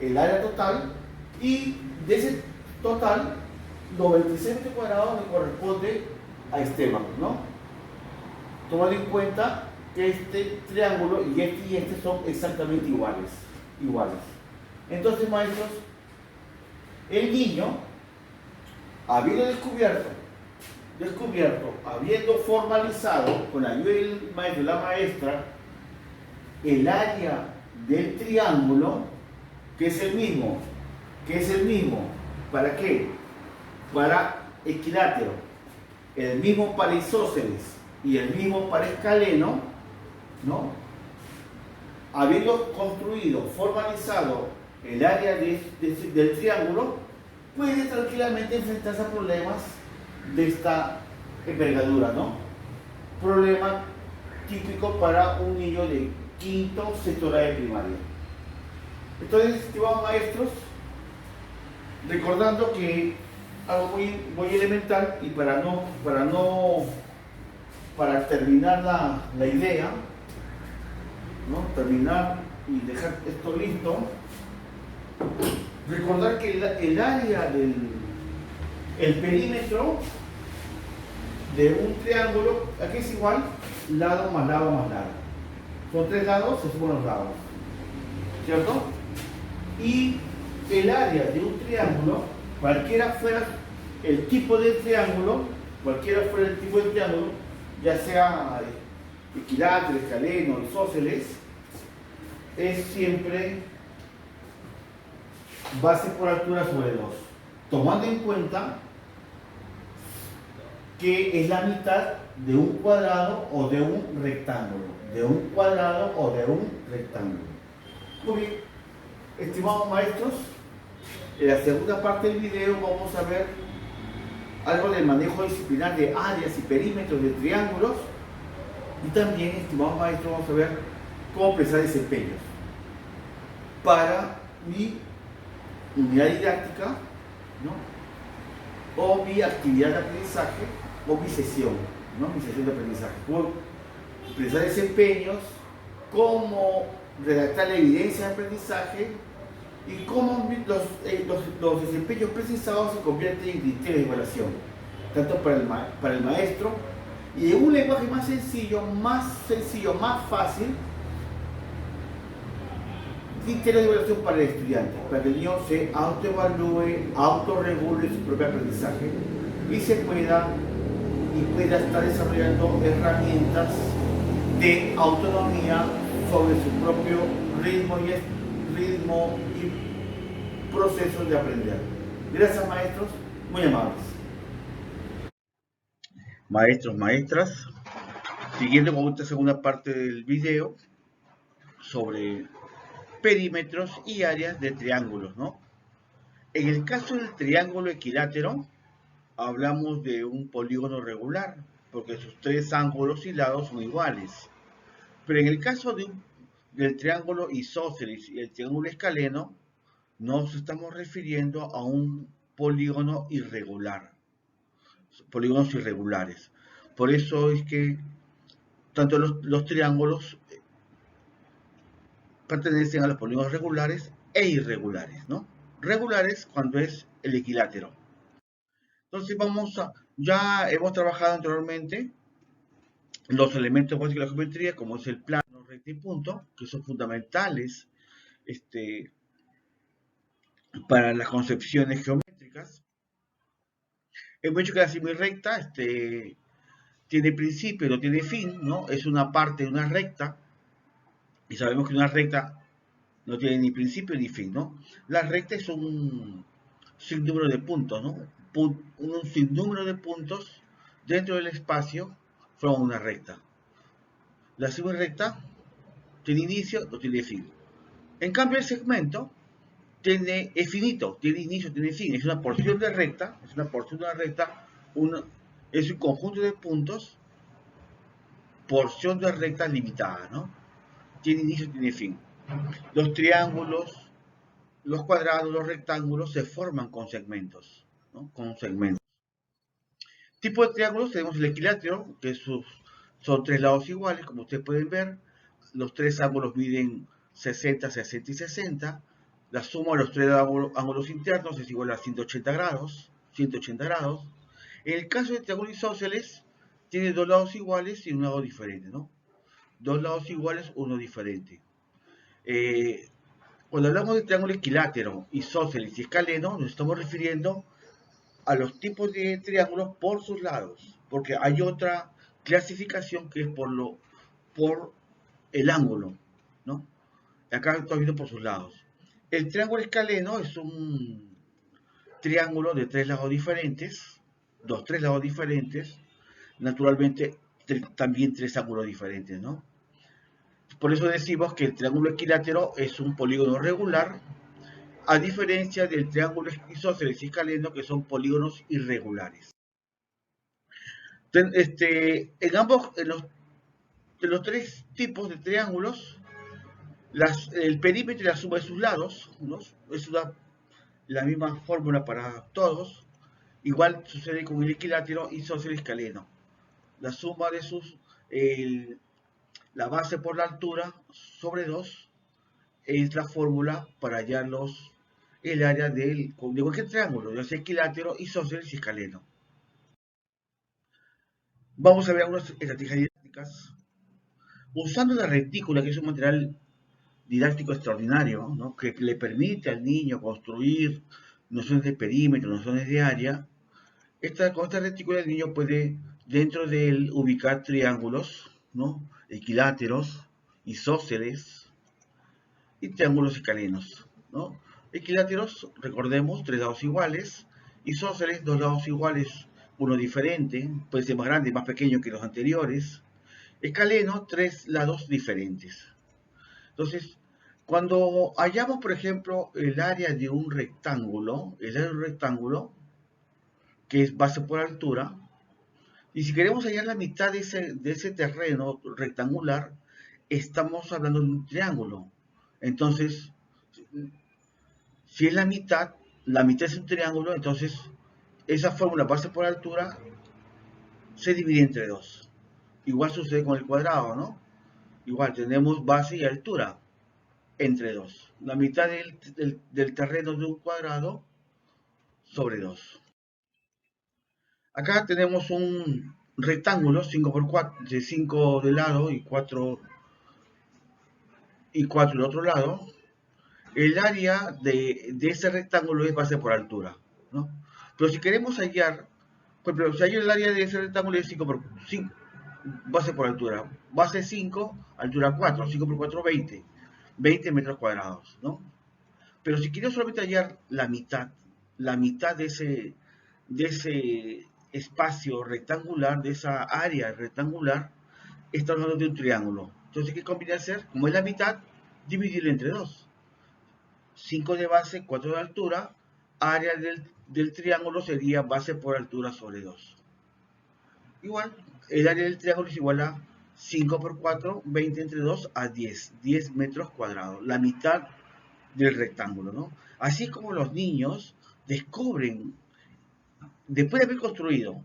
Speaker 1: el área total. Y de ese total, 96 metros cuadrados le corresponde a Esteban, ¿no? Tomando en cuenta que este triángulo y este son exactamente iguales. Entonces, maestros, el niño, habiendo descubierto, habiendo formalizado con la ayuda del maestro y la maestra, el área del triángulo, que es el mismo, ¿para qué? Para equilátero, el mismo para isósceles y el mismo para escaleno, ¿no? Habiendo construido, formalizado el área del triángulo, puede tranquilamente enfrentarse a problemas de esta envergadura, ¿no? Problema típico para un niño de quinto, sexto grado de primaria. Entonces, estimados maestros, recordando que algo muy elemental, y para terminar la idea, ¿no? Terminar y dejar esto listo, recordar que el área el perímetro de un triángulo, aquí es igual, lado más lado más lado. Son 3 lados, se suman los lados, ¿cierto? Y el área de un triángulo, cualquiera fuera el tipo de triángulo, ya sea equilátero, escaleno, isósceles, es siempre base por altura sobre 2, tomando en cuenta que es la mitad de un cuadrado o de un rectángulo. Muy bien, estimados maestros, en la segunda parte del video vamos a ver algo del manejo disciplinar de áreas y perímetros de triángulos, y también, estimados maestros, vamos a ver cómo prestar desempeños para mi unidad didáctica, ¿no? O mi actividad de aprendizaje, o mi sesión, ¿no? Mi sesión de aprendizaje. Cómo prestar desempeños, cómo redactar la evidencia de aprendizaje y cómo los desempeños precisados se convierten en criterios de evaluación, tanto para el maestro, y en un lenguaje más sencillo, más fácil, criterio de evaluación para el estudiante, para que el niño se autoevalúe, autorregule su propio aprendizaje y pueda estar desarrollando herramientas de autonomía sobre su propio ritmo y procesos de aprender. Gracias, maestros, muy amables. Maestros, maestras, siguiendo con esta segunda parte del video sobre perímetros y áreas de triángulos, ¿no? En el caso del triángulo equilátero, hablamos de un polígono regular, porque sus 3 ángulos y lados son iguales. Pero en el caso del triángulo isósceles y el triángulo escaleno, nos estamos refiriendo a un polígono irregular, polígonos irregulares. Por eso es que tanto los triángulos pertenecen a los polígonos regulares e irregulares, ¿no? Regulares cuando es el equilátero. Entonces ya hemos trabajado anteriormente los elementos básicos de la geometría, como es el plano, recta y punto, que son fundamentales para las concepciones geométricas. Hemos dicho que la semirrecta tiene principio, no tiene fin, ¿no? Es una parte de una recta, y sabemos que una recta no tiene ni principio ni fin, ¿no? La recta es un sinnúmero de puntos, ¿no? Un sinnúmero de puntos dentro del espacio forman una recta. La semirrecta tiene inicio, no tiene fin. En cambio, el segmento es finito, tiene inicio, tiene fin. Es una porción de recta, es un conjunto de puntos porción de recta limitada, ¿no? Tiene inicio y tiene fin. Los triángulos, los cuadrados, los rectángulos se forman con segmentos, ¿no? Con segmentos. Tipo de triángulos tenemos el equilátero, que son tres lados iguales, como ustedes pueden ver. Los tres ángulos miden 60, 60 y 60. La suma de los tres ángulos internos es igual a 180 grados. 180 grados. En el caso de triángulo isósceles, tiene dos lados iguales y un lado diferente, ¿no? Dos lados iguales, uno diferente. Cuando hablamos de triángulo equilátero, isósceles y escaleno, nos estamos refiriendo a los tipos de triángulos por sus lados, porque hay otra clasificación que es por el ángulo, ¿no? Acá estamos viendo por sus lados. El triángulo escaleno es un triángulo de tres lados diferentes, tres lados diferentes, naturalmente también tres ángulos diferentes, ¿no? Por eso decimos que el triángulo equilátero es un polígono regular, a diferencia del triángulo isósceles y escaleno, que son polígonos irregulares. En los tres tipos de triángulos, el perímetro y la suma de sus lados, ¿no? Es la misma fórmula para todos. Igual sucede con el equilátero isósceles y escaleno. La suma de la base por la altura sobre 2 es la fórmula para hallar el área de cualquier triángulo, ya sea equilátero, isósceles y escaleno. Vamos a ver algunas estrategias didácticas. Usando la retícula, que es un material didáctico extraordinario, ¿no? Que le permite al niño construir nociones de perímetro, nociones de área. Con esta retícula el niño puede, dentro de él, ubicar triángulos, ¿no? Equiláteros, isósceles y triángulos escalenos, ¿no? Equiláteros, recordemos, tres lados iguales. Isósceles, dos lados iguales, uno diferente, puede ser más grande, más pequeño que los anteriores. Escaleno, tres lados diferentes. Entonces, cuando hallamos, por ejemplo, el área de un rectángulo, que es base por altura, y si queremos hallar la mitad de ese terreno rectangular, estamos hablando de un triángulo. Entonces, si es la mitad es un triángulo, entonces esa fórmula base por altura se divide entre dos. Igual sucede con el cuadrado, ¿no? Igual tenemos base y altura entre 2. La mitad del terreno de un cuadrado sobre 2. Acá tenemos un rectángulo 5 por 4, de 5 de lado y 4 del otro lado. El área de ese rectángulo es base por altura, ¿no? Pero si queremos hallar, por ejemplo, si hallo el área de ese rectángulo es 5 por 5, base por altura. Base 5, altura 4, 5 por 4, 20. 20 metros cuadrados, ¿no? Pero si quiero solamente hallar la mitad de ese espacio rectangular, de esa área rectangular, estamos hablando de un triángulo. Entonces, ¿qué conviene hacer? Como es la mitad, dividirlo entre 2. 5 de base, 4 de altura, área del triángulo sería base por altura sobre 2. Igual, el área del triángulo es igual a 5 por 4, 20 entre 2 a 10. 10 metros cuadrados, la mitad del rectángulo, ¿no? Así como los niños descubren, después de haber construido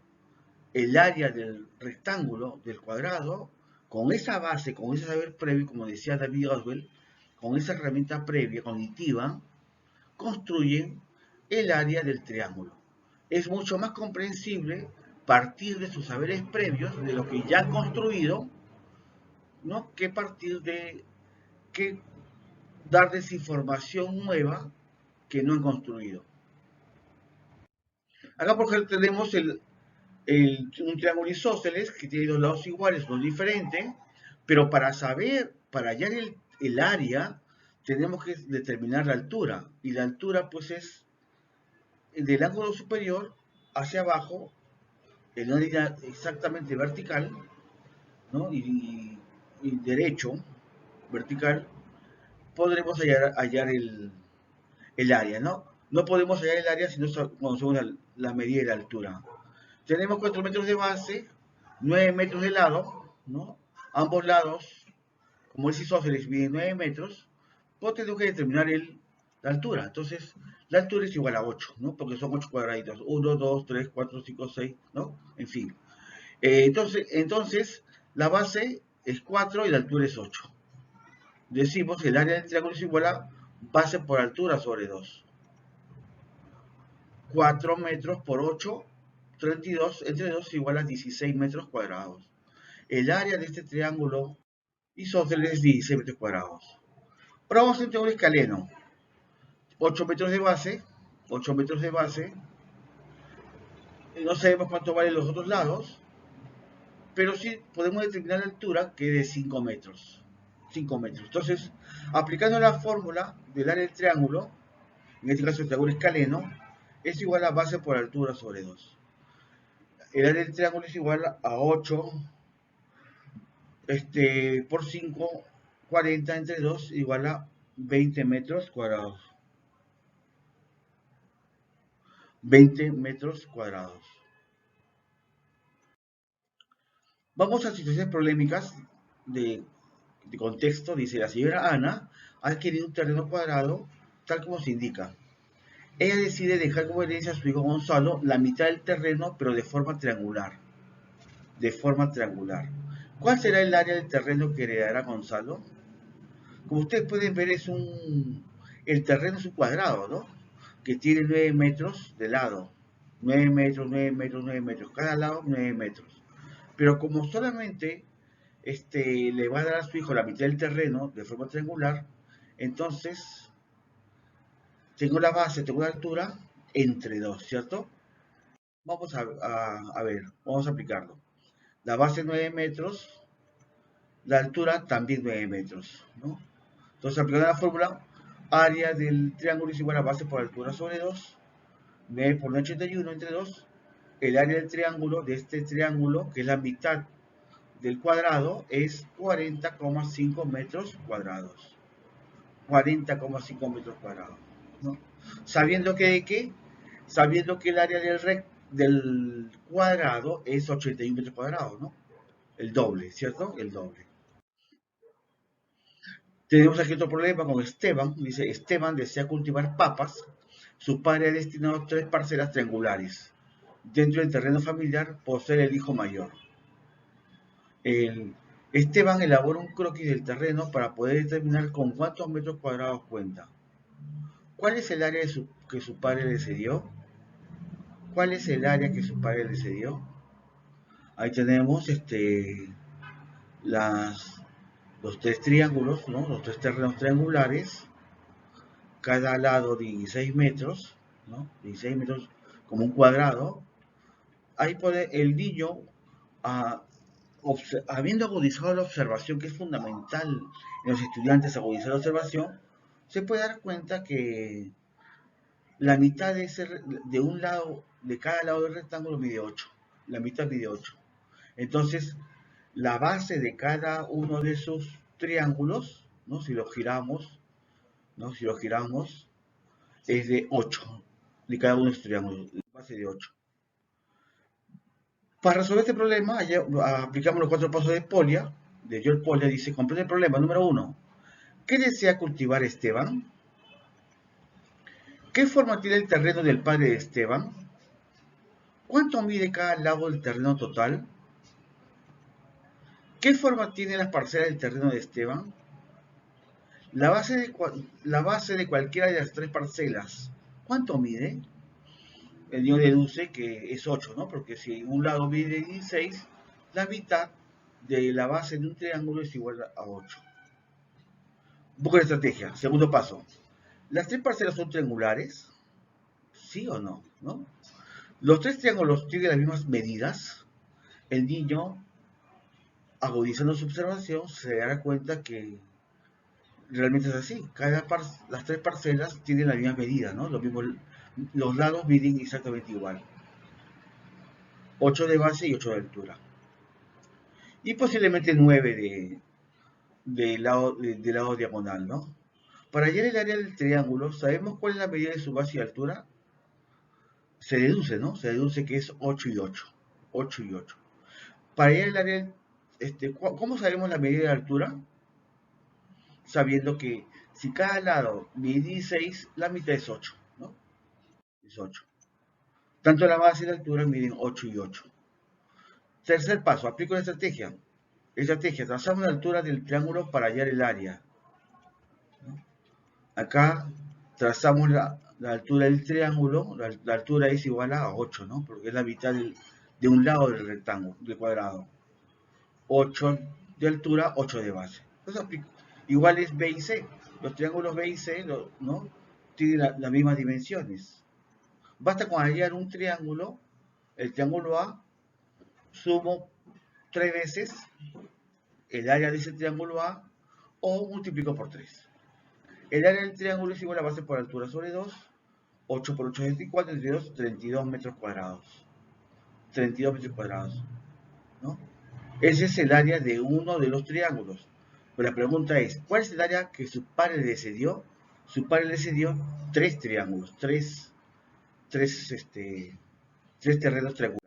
Speaker 1: el área del rectángulo, del cuadrado, con esa base, con ese saber previo, como decía David Oswald, con esa herramienta previa, cognitiva, construyen el área del triángulo. Es mucho más comprensible partir de sus saberes previos, de lo que ya han construido, ¿no? Que partir de que darles información nueva que no han construido. Acá, por ejemplo, tenemos un triángulo isósceles que tiene dos lados iguales, dos diferentes, pero para hallar el área, tenemos que determinar la altura. Y la altura, pues, es del ángulo superior hacia abajo, en una línea exactamente vertical, ¿no? y derecho, vertical, podremos hallar el área, ¿no? No podemos hallar el área si no conocemos la medida de la altura. Tenemos 4 metros de base, 9 metros de lado, ¿no? ambos lados, como es isósceles, mide 9 metros, vos tenés que determinar la altura. Entonces, la altura es igual a 8, ¿no? Porque son 8 cuadraditos. 1, 2, 3, 4, 5, 6, ¿no? En fin. Entonces, la base es 4 y la altura es 8. Decimos que el área del triángulo es igual a base por altura sobre 2. 4 metros por 8, 32 entre 2 igual a 16 metros cuadrados. El área de este triángulo isósceles es 16 metros cuadrados. Ahora vamos a hacer un escaleno. 8 metros de base, 8 metros de base. No sabemos cuánto valen los otros lados, pero sí podemos determinar la altura, que es de 5 metros. 5 metros. Entonces, aplicando la fórmula del área del triángulo, en este caso el triángulo escaleno, es igual a base por altura sobre 2. El área del triángulo es igual a 8 por 5, 40 entre 2 igual a 20 metros cuadrados. 20 metros cuadrados. Vamos a situaciones polémicas de contexto. Dice, la señora Ana ha adquirido un terreno cuadrado tal como se indica. Ella decide dejar como herencia a su hijo Gonzalo la mitad del terreno, pero de forma triangular. De forma triangular. ¿Cuál será el área del terreno que heredará Gonzalo? Como ustedes pueden ver, el terreno es un cuadrado, ¿no? Que tiene 9 metros de lado. 9 metros, 9 metros, 9 metros. Cada lado 9 metros. Pero como solamente le va a dar a su hijo la mitad del terreno de forma triangular, entonces tengo la base, tengo la altura entre 2, ¿cierto? Vamos a ver, vamos a aplicarlo. La base 9 metros, la altura también 9 metros, ¿no? Entonces, aplicando la fórmula, área del triángulo es igual a base por altura sobre 2, 9 por 81 entre 2. El área del triángulo, de este triángulo, que es la mitad del cuadrado, es 40,5 metros cuadrados. 40,5 metros cuadrados, ¿no? Sabiendo que el área del cuadrado es 81 metros cuadrados, ¿no? El doble, ¿cierto? El doble. Tenemos aquí otro problema con Esteban. Dice, Esteban desea cultivar papas. Su padre ha destinado 3 parcelas triangulares dentro del terreno familiar por ser el hijo mayor. Esteban elabora un croquis del terreno para poder determinar con cuántos metros cuadrados cuenta. ¿Cuál es el área que su padre le cedió? ¿Cuál es el área que su padre le cedió? Ahí tenemos los 3 triángulos, ¿no? Los 3 terrenos triangulares, cada lado 16 metros, ¿no? 16 metros como un cuadrado. Ahí puede el niño, habiendo agudizado la observación, que es fundamental en los estudiantes agudizar la observación, se puede dar cuenta que la mitad de cada lado del rectángulo mide 8. La mitad mide 8. Entonces, la base de cada uno de esos triángulos, ¿no? Si lo giramos, ¿no? Si lo giramos, es de 8. De cada uno de esos triángulos, la base de 8. Para resolver este problema, aplicamos los 4 pasos de Polya, de George Polya. Dice, comprende el problema. Número 1. ¿Qué desea cultivar Esteban? ¿Qué forma tiene el terreno del padre de Esteban? ¿Cuánto mide cada lado del terreno total? ¿Qué forma tienen las parcelas del terreno de Esteban? La base de cualquiera de las 3 parcelas, ¿cuánto mide? El niño deduce que es 8, ¿no? Porque si un lado mide 16, la mitad de la base de un triángulo es igual a 8. Un poco de estrategia. Segundo paso. ¿Las 3 parcelas son triangulares? ¿Sí o no? ¿No? ¿Los 3 triángulos tienen las mismas medidas? El niño, agudizando su observación, se dará cuenta que realmente es así. Las 3 parcelas tienen la misma medida, ¿no? Los lados miden exactamente igual. 8 de base y 8 de altura. Y posiblemente 9 de lado diagonal, ¿no? Para hallar el área del triángulo, ¿sabemos cuál es la medida de su base y altura? Se deduce, ¿no? Se deduce que es 8 y 8. 8 y 8. Para hallar el área ¿cómo sabemos la medida de altura? Sabiendo que si cada lado mide 16, la mitad es 8, ¿no? Es 8. Tanto la base y la altura miden 8 y 8. Tercer paso, aplico la estrategia. Estrategia, trazamos la altura del triángulo para hallar el área. Acá trazamos la altura del triángulo, la altura es igual a 8, ¿no? Porque es la mitad de un lado del rectángulo, del cuadrado. 8 de altura, 8 de base. Entonces, igual es B y C. Los triángulos B y C, ¿no? Tienen las mismas dimensiones. Basta con hallar un triángulo, el triángulo A, sumo 3 veces el área de ese triángulo A o multiplico por 3. El área del triángulo es igual a base por altura sobre 2, 8 por 8 es 24, 32 metros cuadrados. 32 metros cuadrados, ¿no? Ese es el área de uno de los triángulos. Pero la pregunta es, ¿cuál es el área que su padre le cedió? Su padre le cedió 3 triángulos, 3 terrenos triangulares.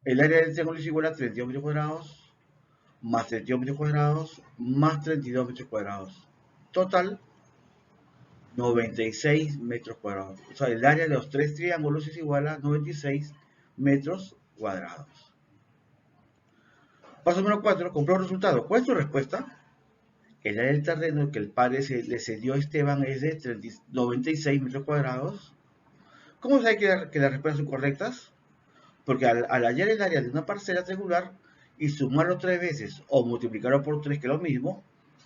Speaker 1: El área del triángulo es igual a 32 metros cuadrados, más 32 metros cuadrados, más 32 metros cuadrados. Total, 96 metros cuadrados. O sea, el área de los 3 triángulos es igual a 96 metros cuadrados. Paso número 4, comprueba el resultado. ¿Cuál es tu respuesta? El área del terreno que el padre le cedió a Esteban es de 96 metros cuadrados. ¿Cómo sabe que las respuestas son correctas? Porque al hallar el área de una parcela triangular y sumarlo 3 veces o multiplicarlo por 3, que es lo mismo,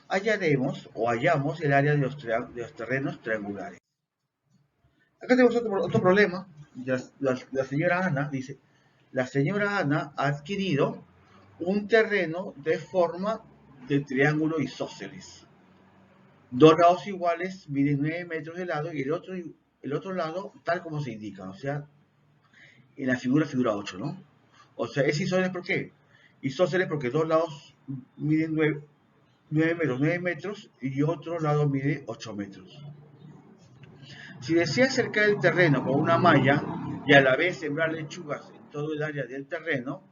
Speaker 1: hallamos el área de los terrenos triangulares. Acá tenemos otro problema. La señora Ana dice, la señora Ana ha adquirido un terreno de forma de triángulo isósceles. Dos lados iguales miden 9 metros de lado y el otro lado tal como se indica, o sea, en la figura 8, ¿no? O sea, es isósceles ¿por qué? Isósceles porque dos lados miden 9 metros y otro lado mide 8 metros. Si desea cercar el terreno con una malla y a la vez sembrar lechugas en todo el área del terreno,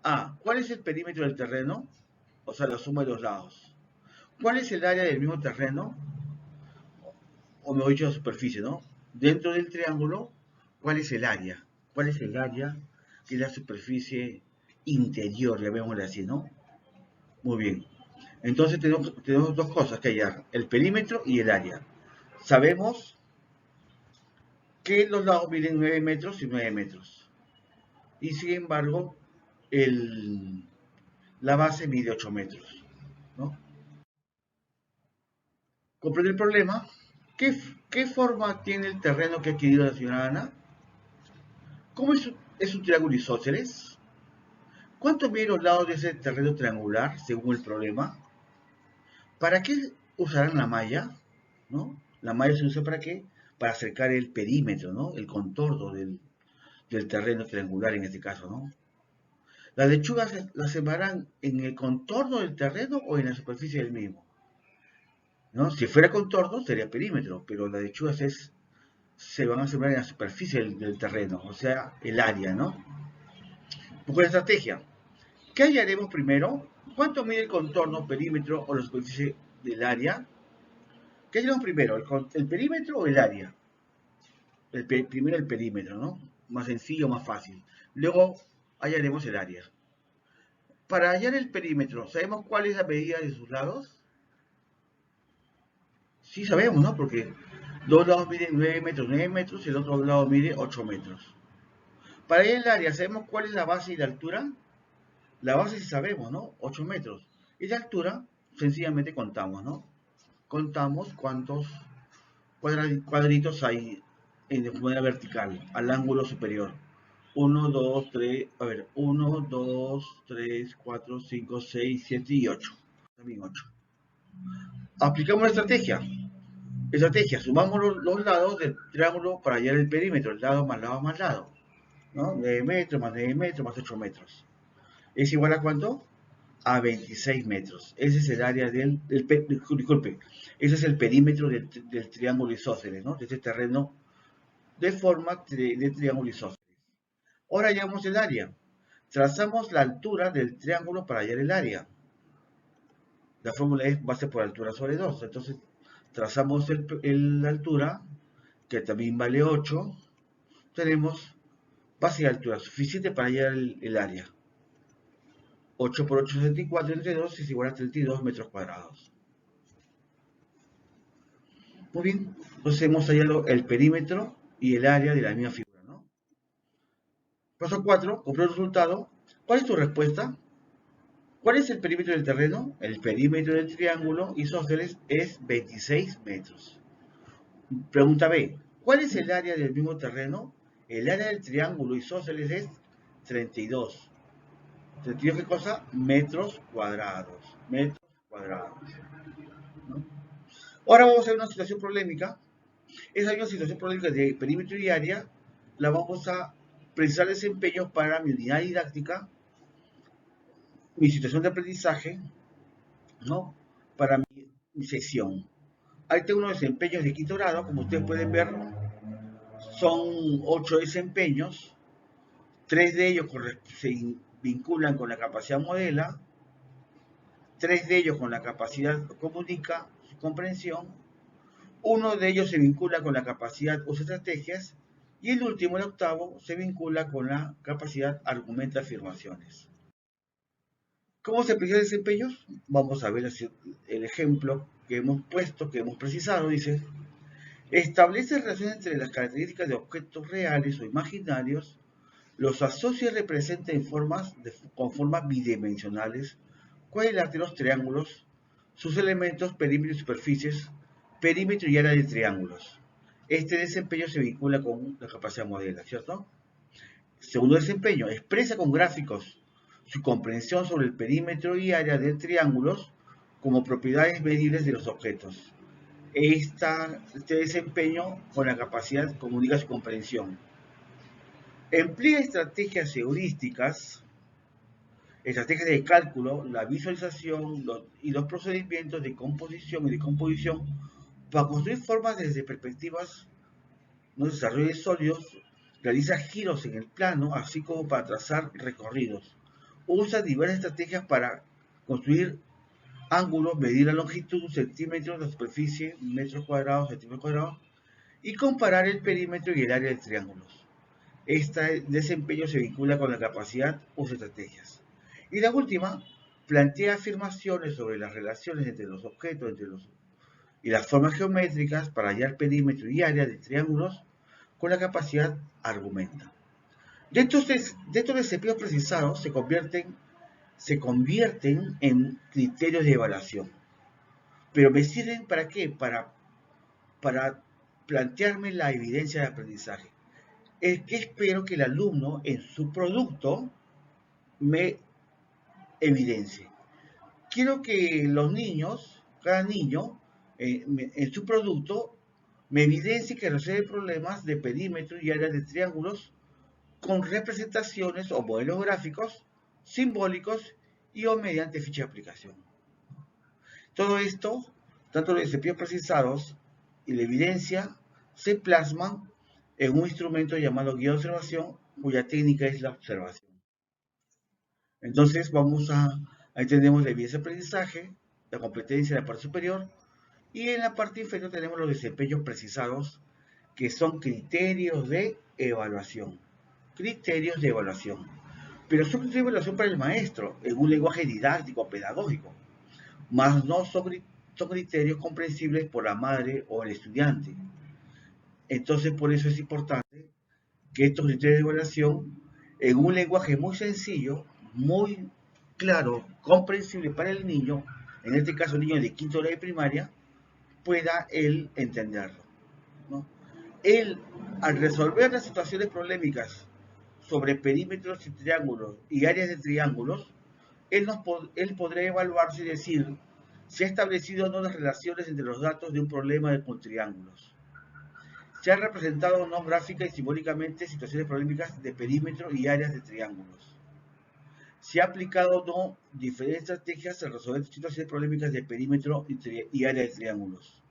Speaker 1: A. ¿Cuál es el perímetro del terreno? O sea, la suma de los lados. ¿Cuál es el área del mismo terreno? O mejor dicho, la superficie, ¿no? Dentro del triángulo, ¿cuál es el área? ¿Cuál es el área que es la superficie interior, llamémosle así, ¿no? Muy bien. Entonces tenemos dos cosas que hallar, el perímetro y el área. Sabemos que los lados miden 9 metros y 9 metros. Y sin embargo, la base mide 8 metros, ¿no? ¿Comprende el problema? ¿Qué forma tiene el terreno que ha adquirido la señora Ana? ¿Cómo es un triángulo isósceles? ¿Cuánto miden los lados de ese terreno triangular según el problema? ¿Para qué usarán la malla? ¿No? La malla se usa ¿para qué? Para acercar el perímetro, ¿no? El contorno del terreno triangular en este caso, ¿no? ¿Las lechugas las sembrarán en el contorno del terreno o en la superficie del mismo? ¿No? Si fuera contorno sería perímetro, pero las lechugas se van a sembrar en la superficie del terreno, o sea, el área, ¿no? Busco la estrategia. ¿Qué hallaremos primero? ¿Cuánto mide el contorno, perímetro o la superficie del área? ¿Qué hallaremos primero? ¿El perímetro o el área? Primero el perímetro, ¿no? Más sencillo, más fácil. Luego hallaremos el área. Para hallar el perímetro, ¿sabemos cuál es la medida de sus lados? Sí sabemos, ¿no? Porque dos lados miden 9 metros y el otro lado mide 8 metros. Para hallar el área, ¿sabemos cuál es la base y la altura? La base sí sabemos, ¿no? 8 metros. Y la altura, sencillamente contamos, ¿no? Contamos cuántos cuadritos hay de manera vertical, al ángulo superior. 1, 2, 3, a ver, 1, 2, 3, 4, 5, 6, 7 y 8. También 8. Aplicamos la estrategia. Estrategia, sumamos los lados del triángulo para hallar el perímetro, el lado más lado más lado. ¿No? 9 metros más 9 metros más 8 metros. ¿Es igual a cuánto? A 26 metros. Ese es el área disculpe, ese es el perímetro del triángulo isósceles, ¿no? De este terreno de forma de triángulo isósceles. Ahora hallamos el área. Trazamos la altura del triángulo para hallar el área. La fórmula es base por altura sobre 2. Entonces, trazamos la altura, que también vale 8. Tenemos base y altura suficiente para hallar el área. 8 por 8 es 64, entre 2 es igual a 32 metros cuadrados. Muy bien, entonces hemos hallado el perímetro y el área de la misma figura, ¿no? Paso 4, comprueba el resultado. ¿Cuál es tu respuesta? ¿Cuál es el perímetro del terreno? El perímetro del triángulo isósceles es 26 metros. Pregunta B. ¿Cuál es el área del mismo terreno? El área del triángulo isósceles es 32. ¿32 qué cosa? Metros cuadrados. Metros cuadrados, ¿no? Ahora vamos a ver una situación problemática. Esa misma situación problemática de perímetro y área la vamos a precisar desempeños para mi unidad didáctica, mi situación de aprendizaje, ¿no? Para mi sesión. Ahí tengo unos desempeños de quinto grado, como ustedes pueden ver, son 8 desempeños, 3 de ellos se vinculan con la capacidad modela, 3 de ellos con la capacidad comunica, su comprensión, uno de ellos se vincula con la capacidad usa estrategias, y el último, el octavo, se vincula con la capacidad argumenta afirmaciones. ¿Cómo se precisan desempeños? Vamos a ver el ejemplo que hemos puesto, que hemos precisado. Dice: establece relaciones entre las características de objetos reales o imaginarios, los asocia y representa con formas bidimensionales, cuadriláteros, triángulos, sus elementos, perímetro y superficies, perímetro y área de triángulos. Este desempeño se vincula con la capacidad modela, ¿cierto? Segundo desempeño, expresa con gráficos su comprensión sobre el perímetro y área de triángulos como propiedades medibles de los objetos. Este desempeño con la capacidad comunica su comprensión. Emplea estrategias heurísticas, estrategias de cálculo, la visualización y los procedimientos de composición y decomposición para construir formas desde perspectivas, no desarrollos sólidos, realiza giros en el plano, así como para trazar recorridos. Usa diversas estrategias para construir ángulos, medir la longitud, centímetros, la superficie, metros cuadrados, centímetros cuadrados, y comparar el perímetro y el área de triángulos. Este desempeño se vincula con la capacidad usa estrategias. Y la última, plantea afirmaciones sobre las relaciones entre los objetos y las formas geométricas para hallar perímetro y área de triángulos con la capacidad argumenta. De estos desempeños precisados se convierten en criterios de evaluación. Pero me sirven ¿para qué? Para plantearme la evidencia de aprendizaje. Es que espero que el alumno en su producto me evidencie. Quiero que los niños, cada niño, en su producto, me evidencie que resuelve problemas de perímetro y área de triángulos con representaciones o modelos gráficos, simbólicos y o mediante ficha de aplicación. Todo esto, tanto los desempeños precisados y la evidencia, se plasman en un instrumento llamado guía de observación, cuya técnica es la observación. Entonces ahí tenemos la evidencia de aprendizaje, la competencia en la parte superior, y en la parte inferior tenemos los desempeños precisados, que son criterios de evaluación. Criterios de evaluación. Pero son criterios de evaluación para el maestro, en un lenguaje didáctico, pedagógico, más no son criterios comprensibles por la madre o el estudiante. Entonces, por eso es importante que estos criterios de evaluación, en un lenguaje muy sencillo, muy claro, comprensible para el niño, en este caso el niño de quinto grado de primaria, pueda él entenderlo, ¿no? Él, al resolver las situaciones problemáticas sobre perímetros y triángulos y áreas de triángulos, él podrá evaluarse y decir si ha establecido o no las relaciones entre los datos de un problema con triángulos. Se han representado o no gráfica y simbólicamente situaciones problemáticas de perímetro y áreas de triángulos. Se ha aplicado o no diferentes estrategias al resolver situaciones problemáticas de perímetro y área de triángulos.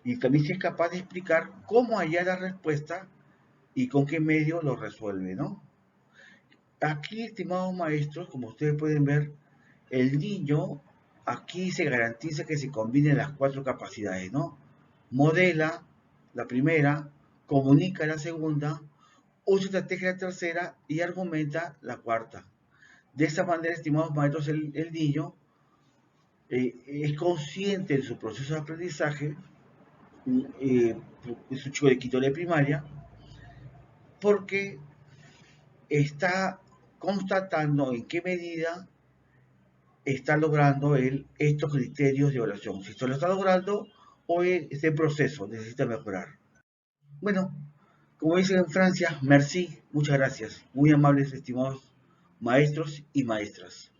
Speaker 1: Y también se es capaz de explicar cómo hallar la respuesta y con qué medio lo resuelve, ¿no? Aquí, estimados maestros, como ustedes pueden ver, el niño aquí se garantiza que se combinen las cuatro capacidades, ¿no? Modela la primera, comunica la segunda, usa estrategia la tercera y argumenta la cuarta. De esta manera, estimados maestros, el niño es consciente de su proceso de aprendizaje, eh, es un chico de quinto de primaria, porque está constatando en qué medida está logrando él estos criterios de evaluación. Si esto lo está logrando o este proceso necesita mejorar. Bueno, como dicen en Francia, merci, muchas gracias. Muy amables, estimados maestros y maestras.